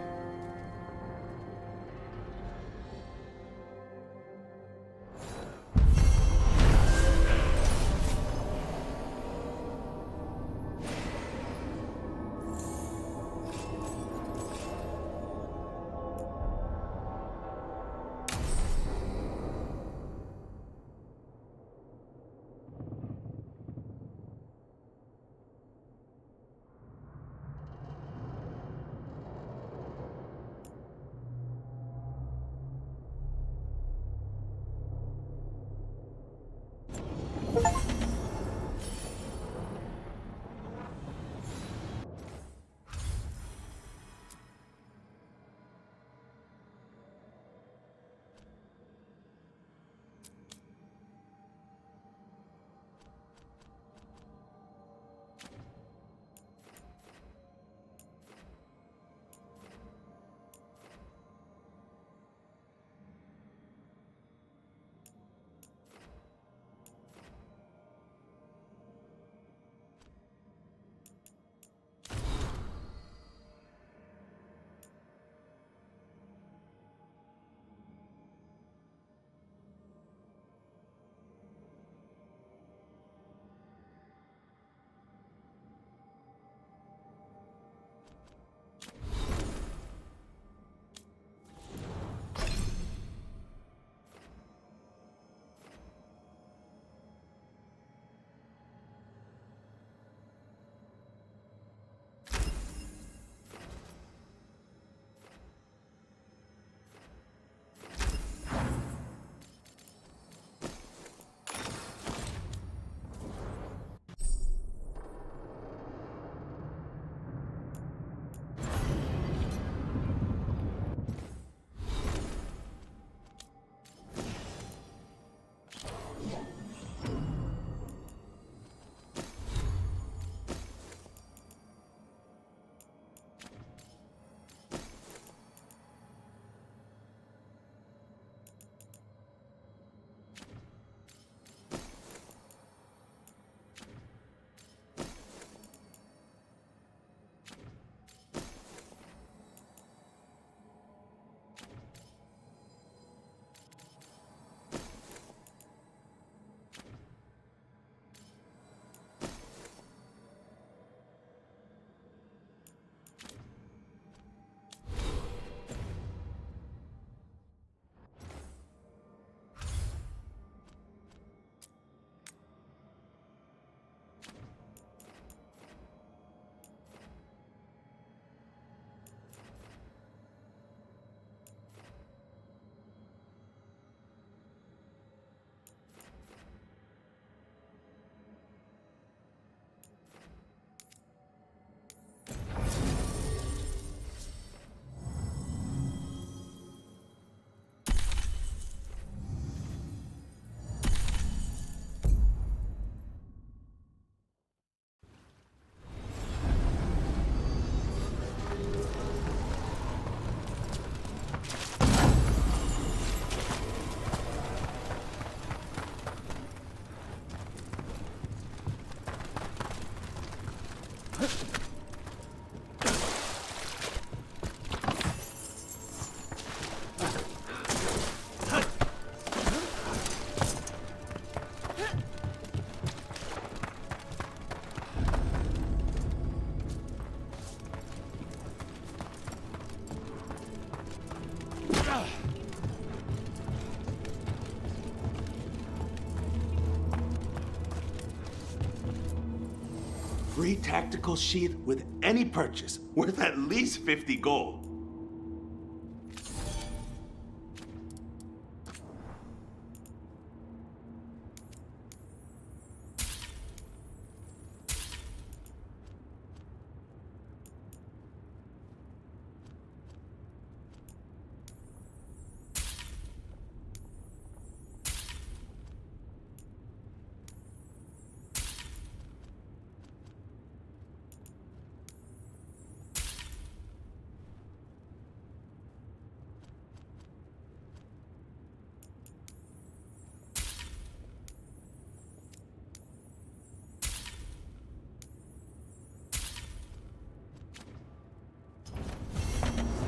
free tactical sheath with any purchase, worth at least 50 gold.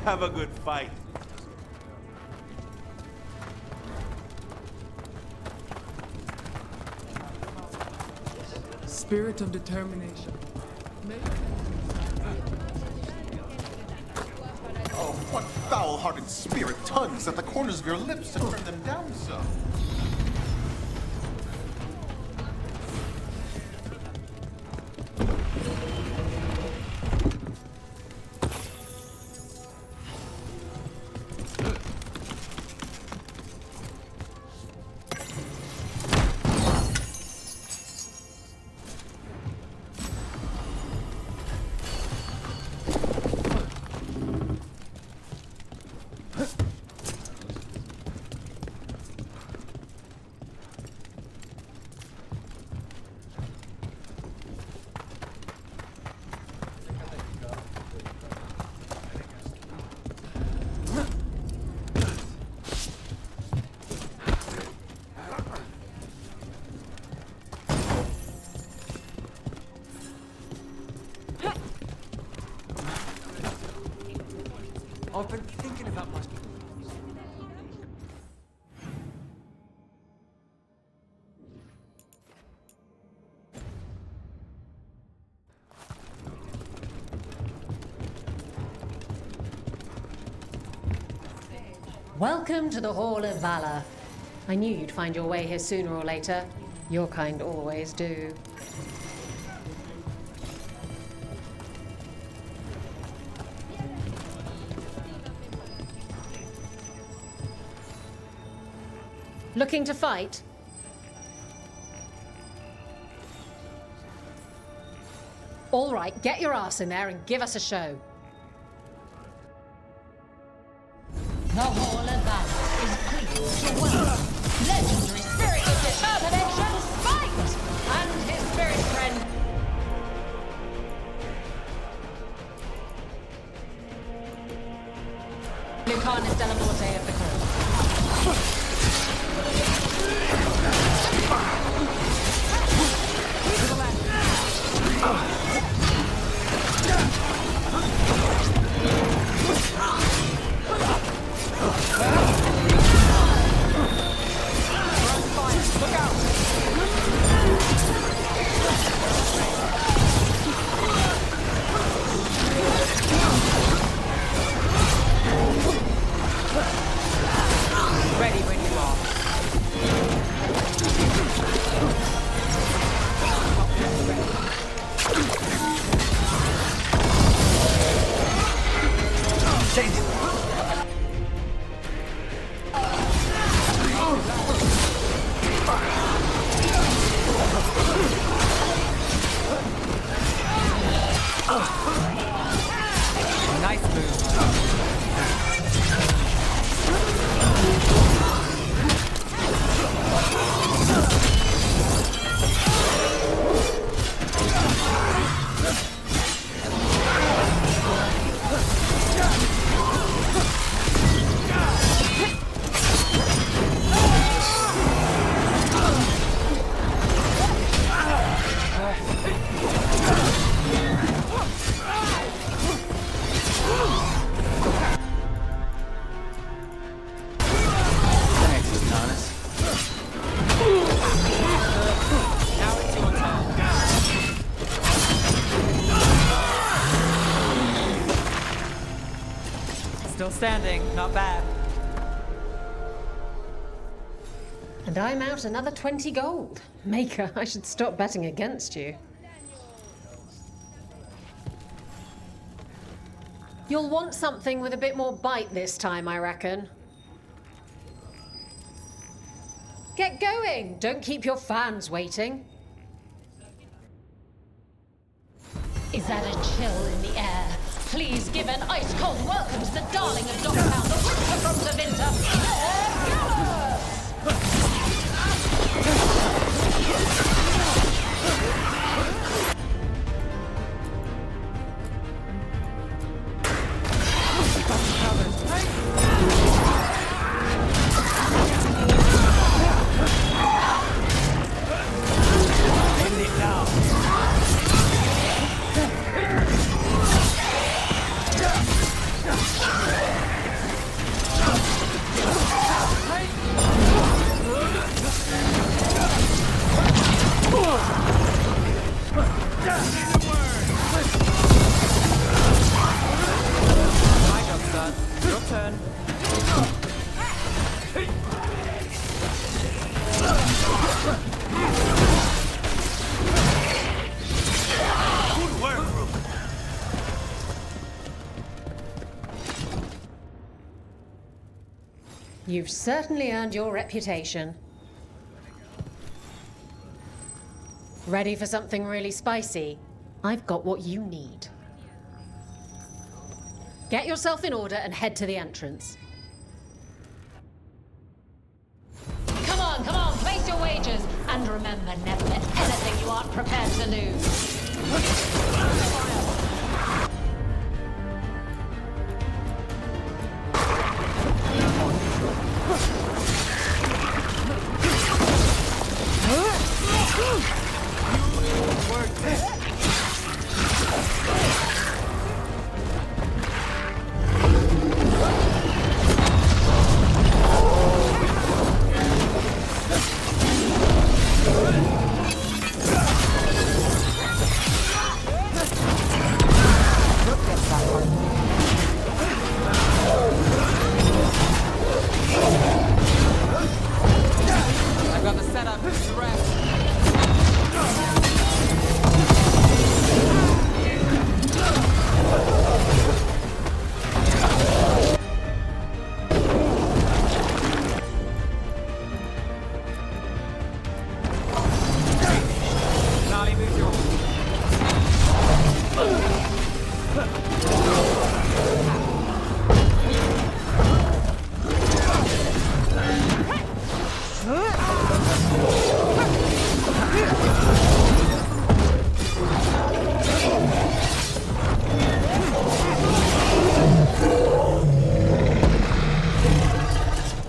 Have a good fight. Spirit of determination. Oh, what foul-hearted spirit tugs at the corners of your lips to turn them down so? I've been thinking about my... Welcome to the Hall of Valor. I knew you'd find your way here sooner or later. Your kind always do. Looking to fight? All right, get your ass in there and give us a show. The Hall of Valor is pleased to welcome legendary spirit of determination, Spite, and his spirit friend. Lucanus de la Morte of the Court. Ready when you are. Nice move. Still standing, not bad. And I'm out another 20 gold. Maker, I should stop betting against you. You'll want something with a bit more bite this time, I reckon. Get going! Don't keep your fans waiting. Is that a chill in the air? Please give an ice-cold welcome to the darling of Dogtown, the winter from Zavinta, You've certainly earned your reputation. Ready for something really spicy? I've got what you need. Get yourself in order and head to the entrance. Come on, place your wagers. And remember, never bet anything you aren't prepared to lose.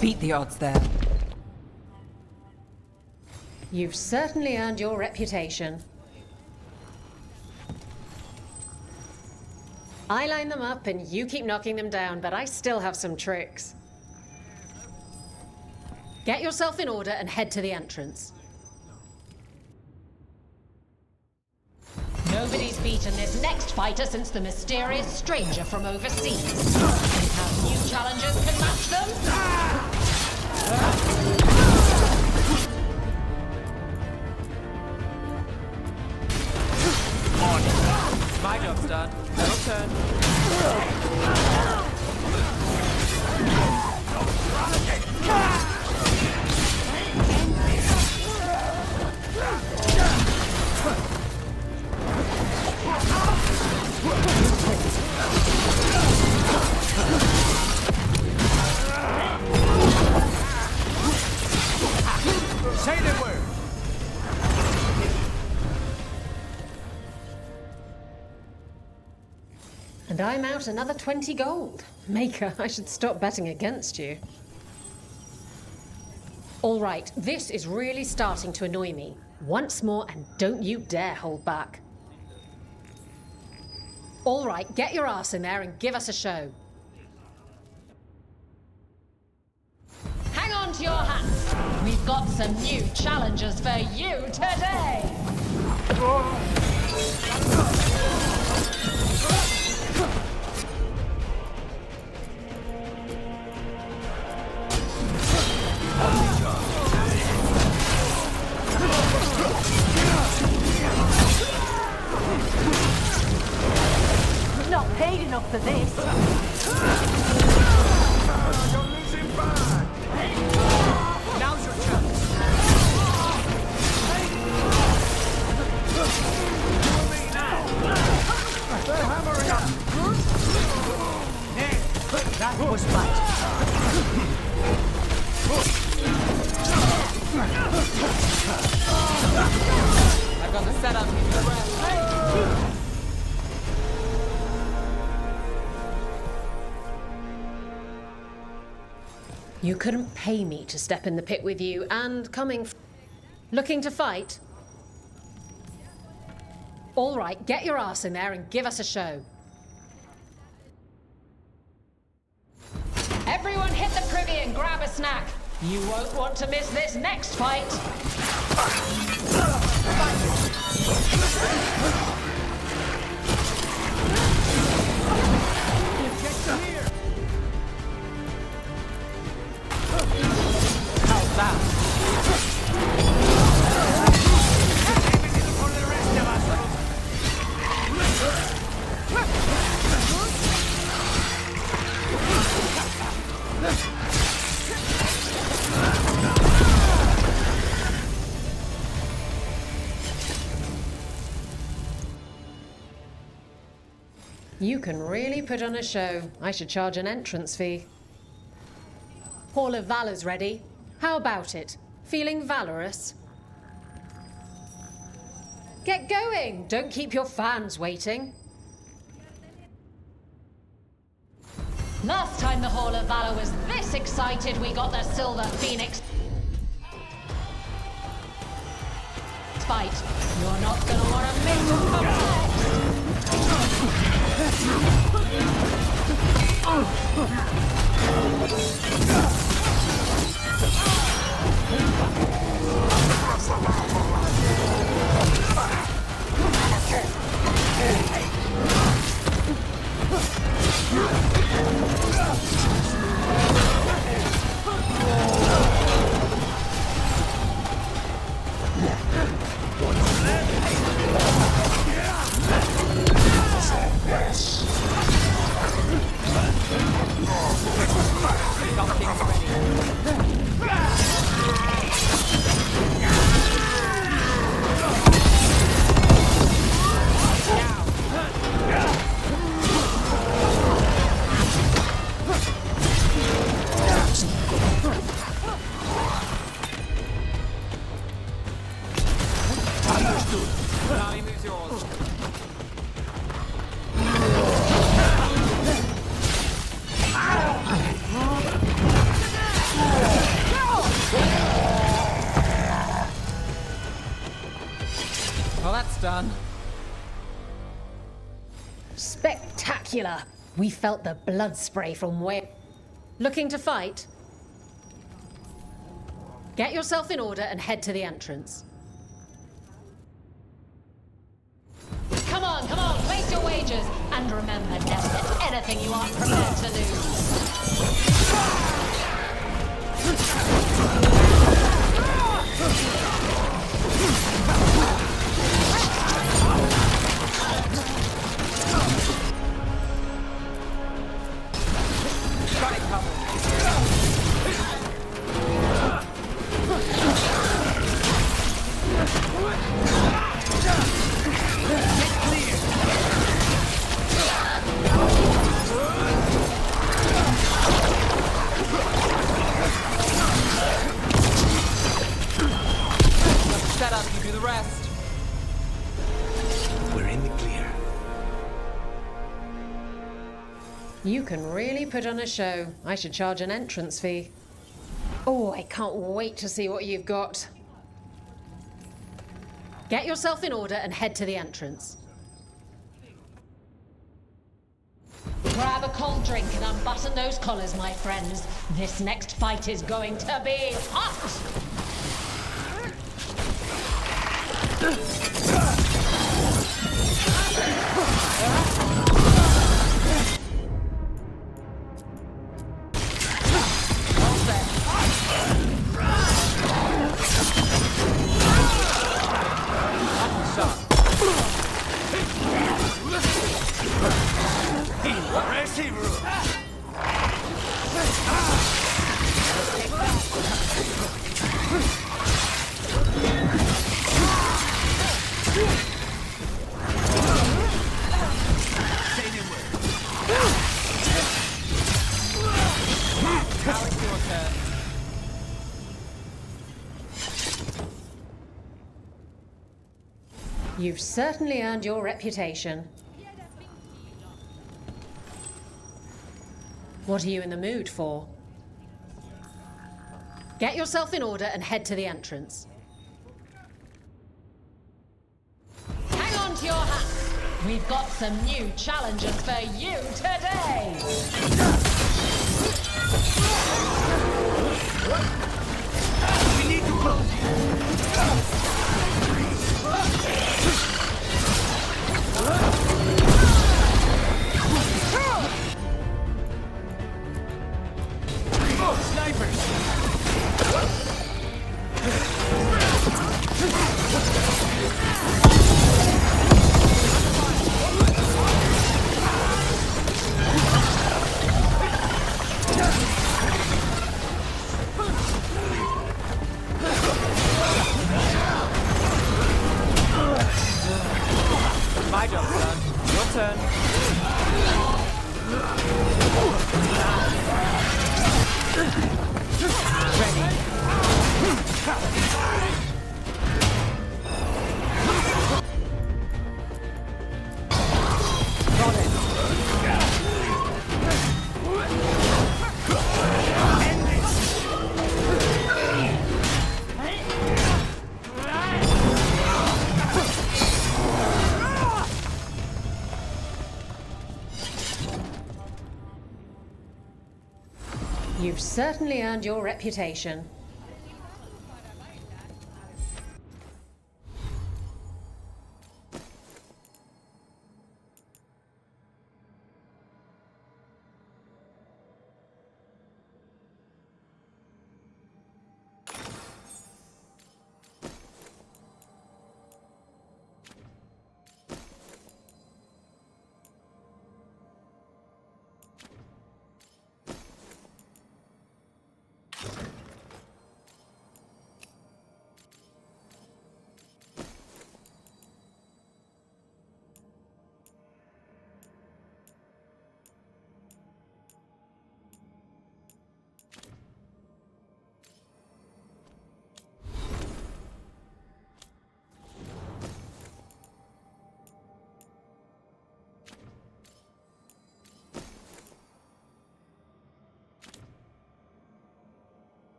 Beat the odds there. You've certainly earned your reputation. I line them up and you keep knocking them down, but I still have some tricks. Get yourself in order and head to the entrance. Nobody's beaten this next fighter since the mysterious stranger from overseas. Think how new challengers can match them? My job's done. Your turn. Say the word. And I'm out another 20 gold. Maker, I should stop betting against you. All right, this is really starting to annoy me. Once more, and don't you dare hold back. All right, get your ass in there and give us a show. Hang on to your hats. We've got some new challengers for you today. Not paid enough for this. You couldn't pay me to step in the pit with you, and looking to fight? All right, get your ass in there and give us a show. Everyone hit the privy and grab a snack. You won't want to miss this next fight. How's that? You can really put on a show. I should charge an entrance fee. Hall of Valor's ready. How about it? Feeling valorous? Get going! Don't keep your fans waiting. Last time the Hall of Valor was this excited, we got the Silver Phoenix fight. You're not gonna want to miss what comes next. Well, that's done. Spectacular! We felt the blood spray from where... Looking to fight? Get yourself in order and head to the entrance. Come on, place your wagers. And remember, never bet anything you aren't prepared to lose. Set up, you do the rest. We're in the clear. You can really put on a show. I should charge an entrance fee. Oh, I can't wait to see what you've got. Get yourself in order and head to the entrance. Grab a cold drink and unbutton those collars, my friends. This next fight is going to be hot! You've certainly earned your reputation. What are you in the mood for? Get yourself in order and head to the entrance. Hang on to your hats. We've got some new challenges for you today. We need to close My job, son. Your turn. You've certainly earned your reputation.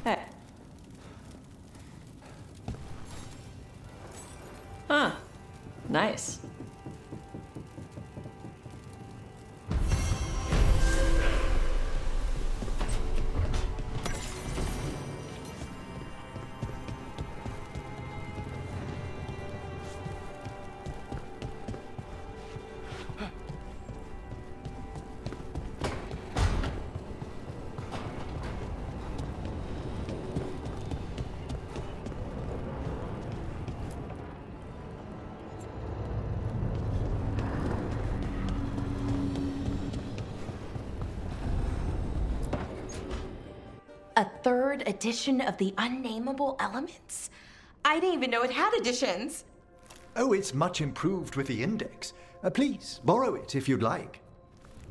Hey. Huh. Nice. A third edition of the Unnameable Elements? I didn't even know it had editions. Oh, it's much improved with the index. Please, borrow it if you'd like.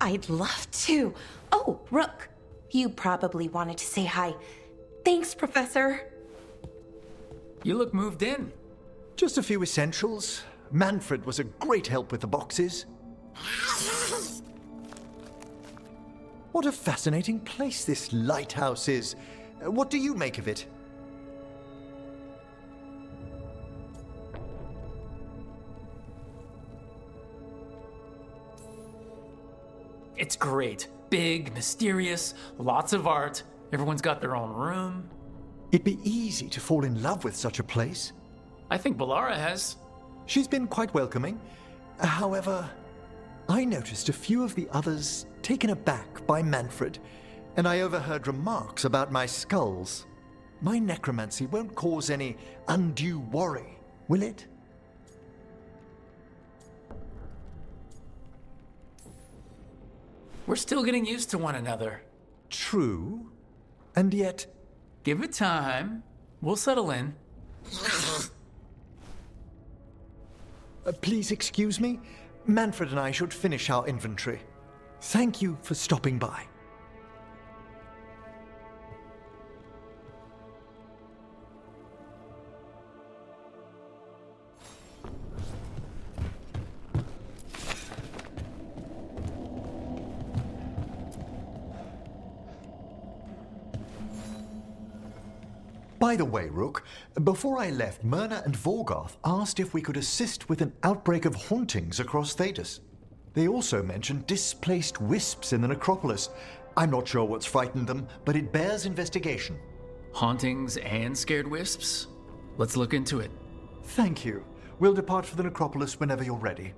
I'd love to. Oh, Rook, you probably wanted to say hi. Thanks, Professor. You look moved in. Just a few essentials. Manfred was a great help with the boxes. What a fascinating place this lighthouse is. What do you make of it? It's great. Big, mysterious, lots of art. Everyone's got their own room. It'd be easy to fall in love with such a place. I think Bellara has. She's been quite welcoming. However, I noticed a few of the others taken aback by Manfred, and I overheard remarks about my skulls. My necromancy won't cause any undue worry, will it? We're still getting used to one another. True. And yet... Give it time. We'll settle in. Please excuse me. Manfred and I should finish our inventory. Thank you for stopping by. By the way, Rook, before I left, Myrna and Vorgoth asked if we could assist with an outbreak of hauntings across Thedas. They also mentioned displaced wisps in the necropolis. I'm not sure what's frightened them, but it bears investigation. Hauntings and scared wisps? Let's look into it. Thank you. We'll depart for the necropolis whenever you're ready.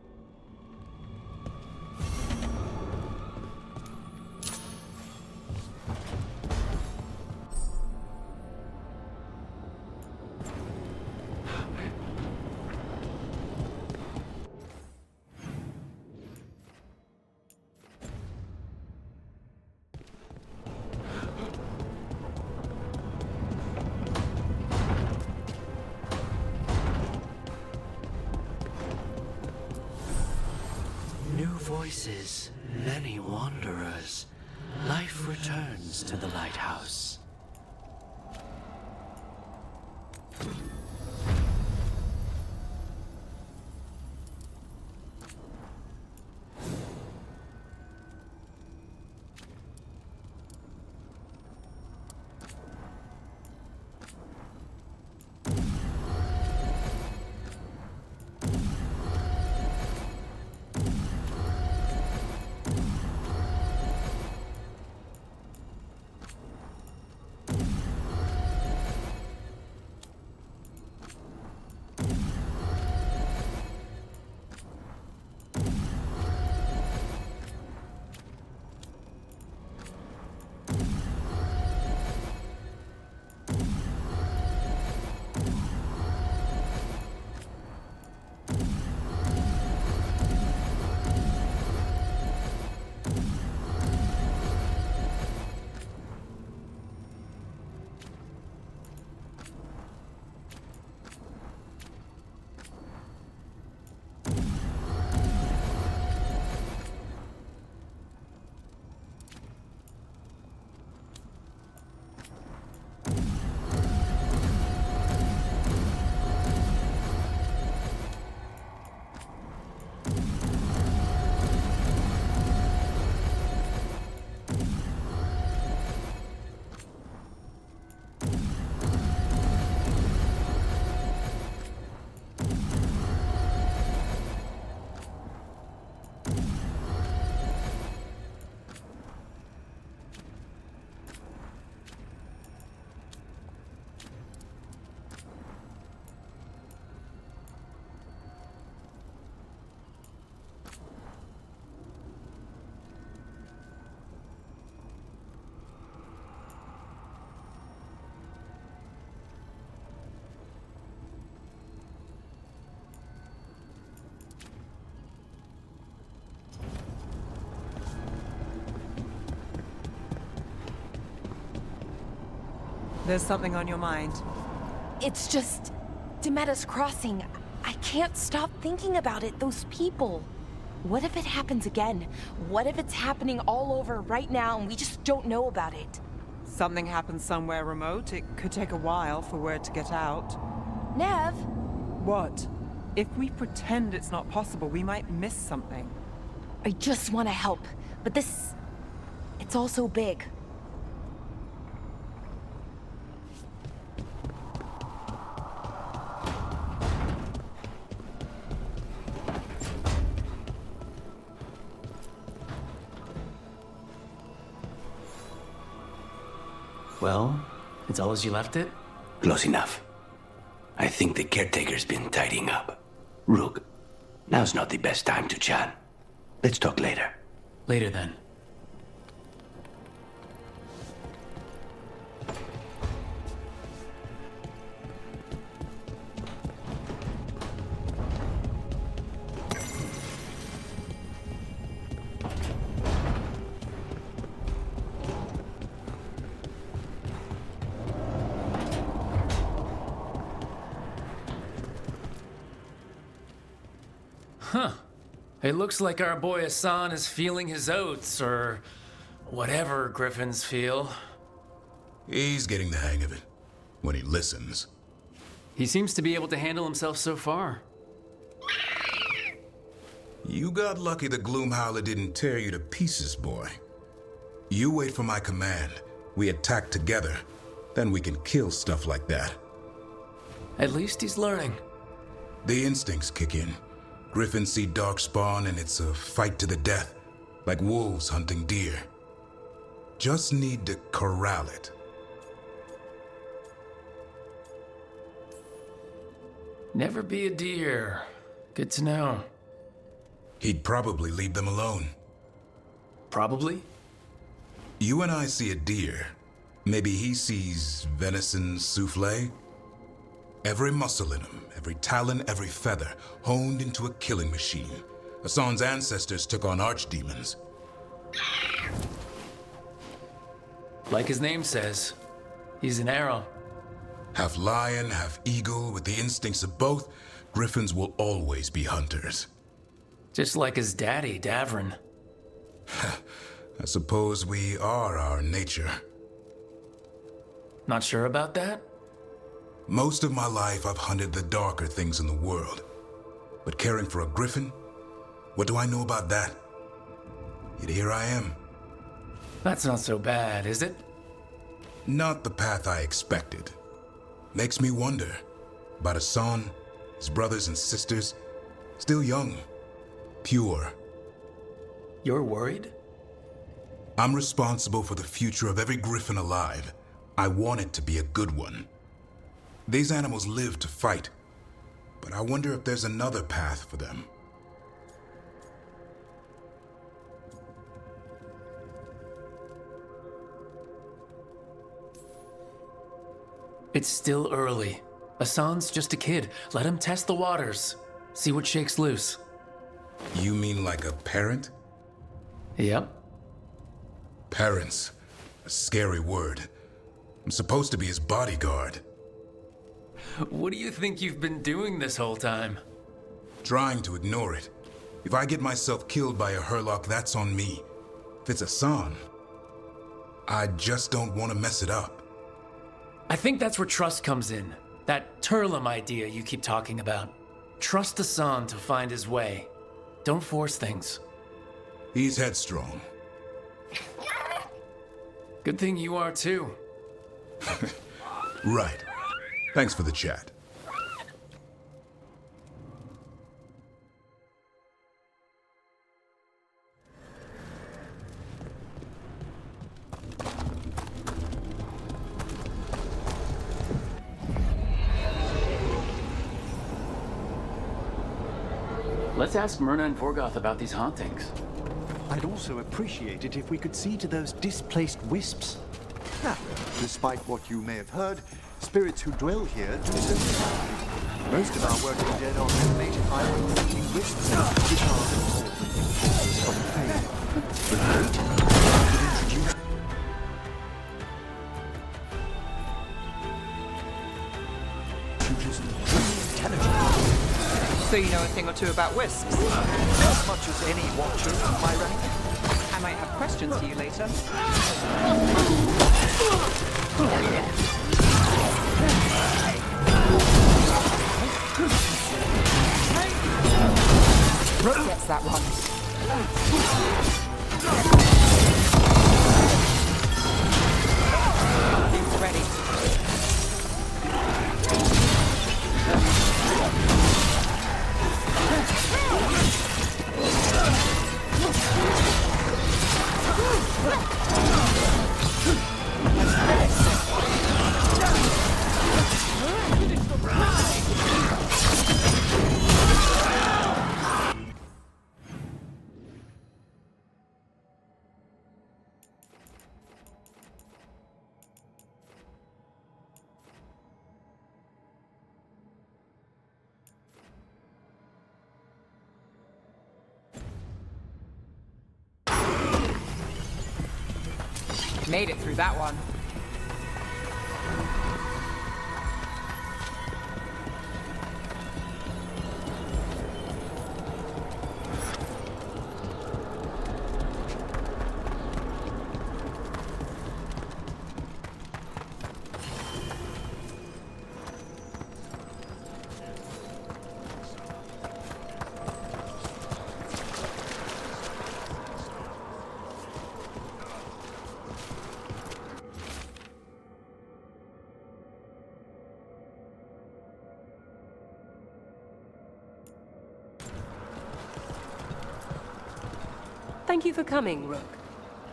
Voices, many wanderers. Life returns to the lighthouse. There's something on your mind. It's just... Demeda's Crossing. I can't stop thinking about it, those people. What if it happens again? What if it's happening all over right now and we just don't know about it? Something happens somewhere remote. It could take a while for word to get out. Nev? What? If we pretend it's not possible, we might miss something. I just want to help, but this... It's all so big. Well, it's all as you left it? Close enough. I think the caretaker's been tidying up. Rook, now's not the best time to chat. Let's talk later. Later then. Huh. It looks like our boy Hassan is feeling his oats, or whatever griffins feel. He's getting the hang of it, when he listens. He seems to be able to handle himself so far. You got lucky the Gloomhowler didn't tear you to pieces, boy. You wait for my command. We attack together. Then we can kill stuff like that. At least he's learning. The instincts kick in. Griffins see darkspawn and it's a fight to the death, like wolves hunting deer. Just need to corral it. Never be a deer. Good to know. He'd probably leave them alone. Probably? You and I see a deer. Maybe he sees venison souffle? Every muscle in him, every talon, every feather, honed into a killing machine. Hassan's ancestors took on archdemons. Like his name says, he's an arrow. Half lion, half eagle, with the instincts of both, griffins will always be hunters. Just like his daddy, Davrin. I suppose we are our nature. Not sure about that? Most of my life, I've hunted the darker things in the world. But caring for a griffin? What do I know about that? Yet here I am. That's not so bad, is it? Not the path I expected. Makes me wonder about Hassan, his brothers and sisters, still young, pure. You're worried? I'm responsible for the future of every griffin alive. I want it to be a good one. These animals live to fight, but I wonder if there's another path for them. It's still early. Hassan's just a kid. Let him test the waters. See what shakes loose. You mean like a parent? Yep. Parents. A scary word. I'm supposed to be his bodyguard. What do you think you've been doing this whole time? Trying to ignore it. If I get myself killed by a Hurlock, that's on me. If it's Hassan, I just don't want to mess it up. I think that's where trust comes in. That Turlum idea you keep talking about. Trust Hassan to find his way. Don't force things. He's headstrong. Good thing you are too. Right. Thanks for the chat. Let's ask Myrna and Vorgoth about these hauntings. I'd also appreciate it if we could see to those displaced wisps. Now, despite what you may have heard, spirits who dwell here do so. Most of our working dead are animated by unseeking wisps, which are all from fame. But wait, I could introduce... So you know a thing or two about wisps? As much as any watcher of my rank. I might have questions for you later. Rook gets that one. He's ready. Made it through that one. Thank you for coming, Rook.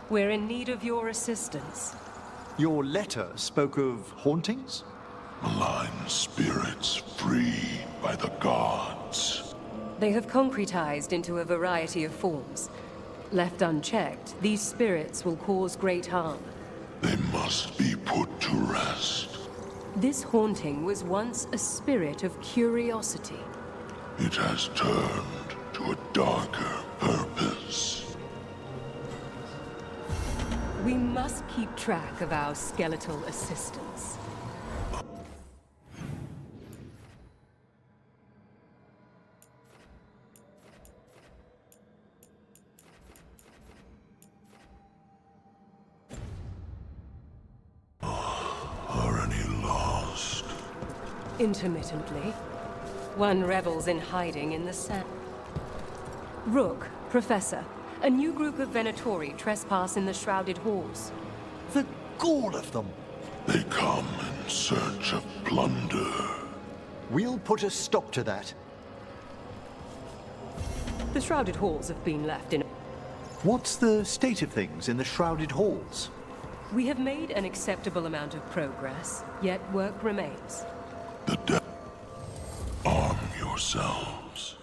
We're in need of your assistance. Your letter spoke of hauntings? Malign spirits freed by the gods. They have concretized into a variety of forms. Left unchecked, these spirits will cause great harm. They must be put to rest. This haunting was once a spirit of curiosity. It has turned to a darker purpose. We must keep track of our skeletal assistants. Are any lost? Intermittently. One revels in hiding in the sand. Rook, Professor, a new group of Venatori trespass in the Shrouded Halls. The gall of them! They come in search of plunder. We'll put a stop to that. The Shrouded Halls have been left in... What's the state of things in the Shrouded Halls? We have made an acceptable amount of progress, yet work remains. Arm yourselves.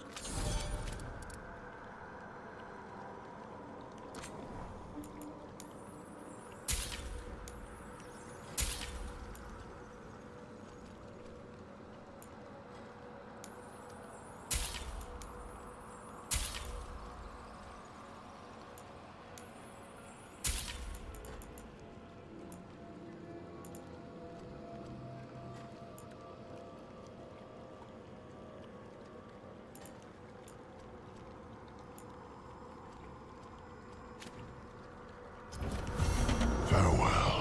Farewell.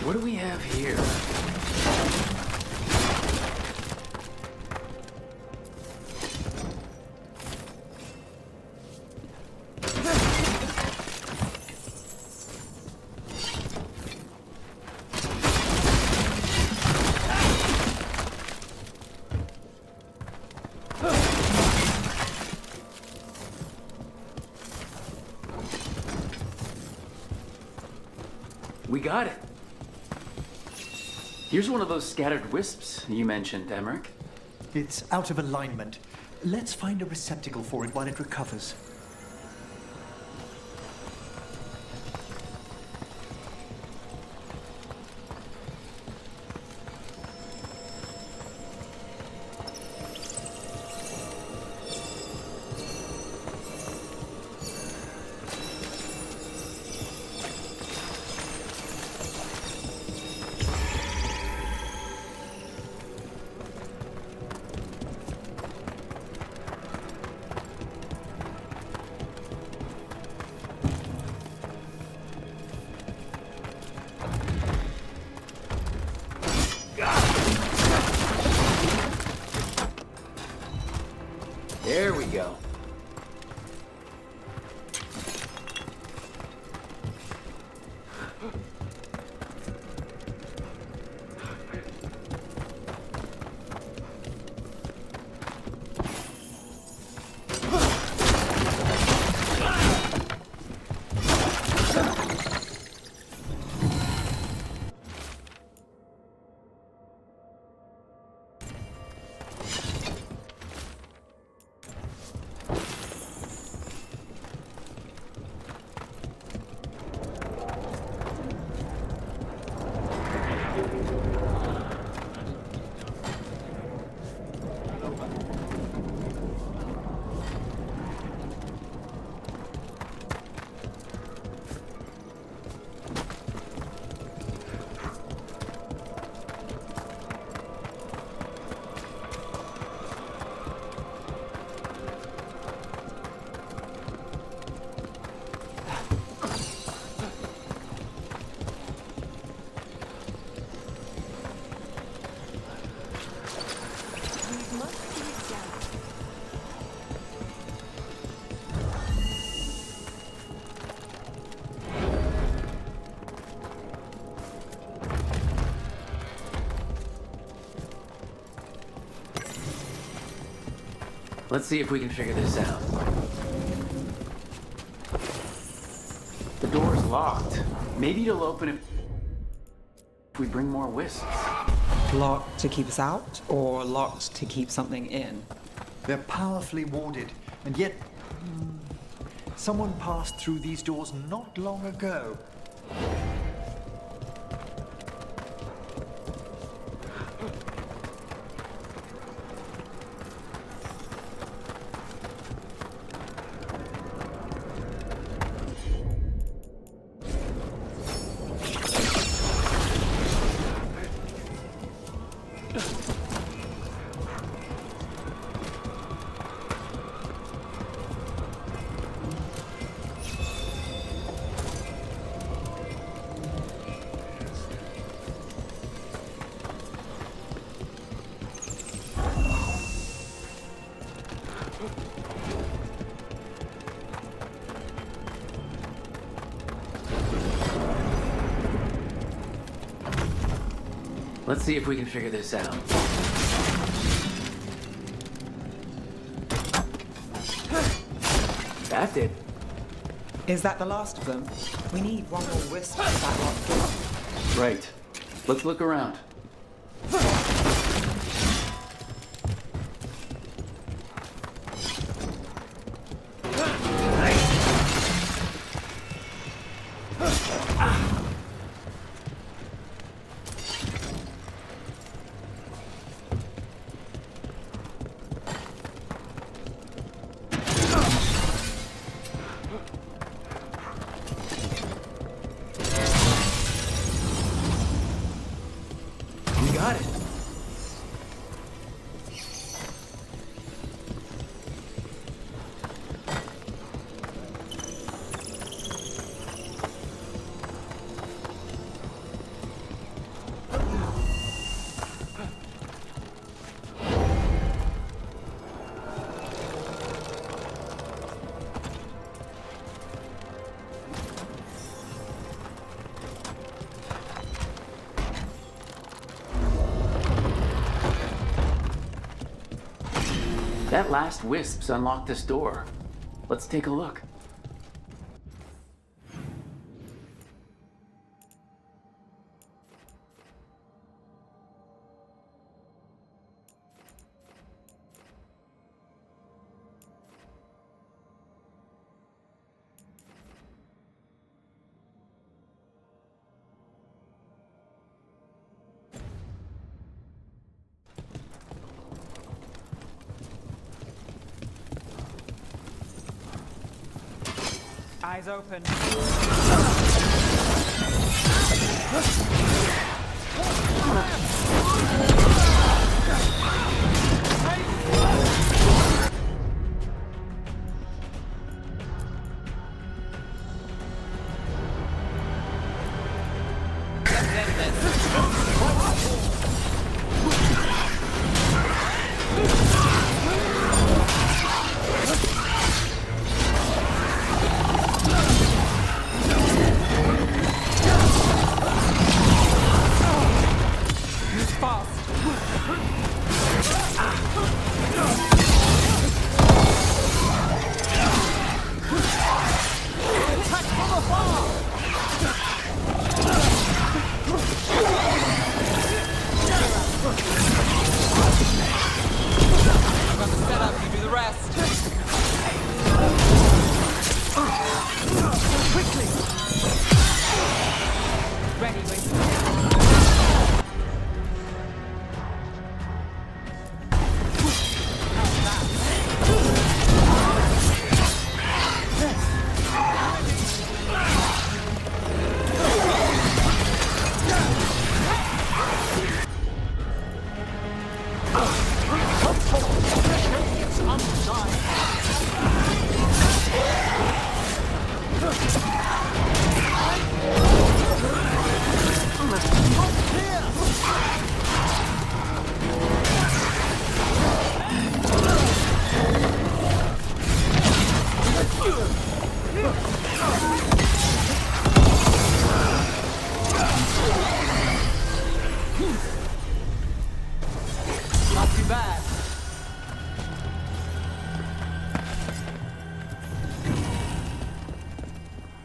What do we have here? We got it. Here's one of those scattered wisps you mentioned, Emmerich. It's out of alignment. Let's find a receptacle for it while it recovers. There we go. Let's see if we can figure this out. The door's locked. Maybe it'll open if we bring more wisps. Locked to keep us out, or locked to keep something in? They're powerfully warded, and yet... someone passed through these doors not long ago. Let's see if we can figure this out. That did. Is that the last of them? We need one more wisp at that locked door. Right. Let's look around. That last wisps unlocked this door. Let's take a look. Eyes open.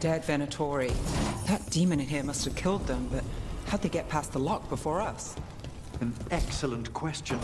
Dead Venatori. That demon in here must have killed them, but how'd they get past the lock before us? An excellent question.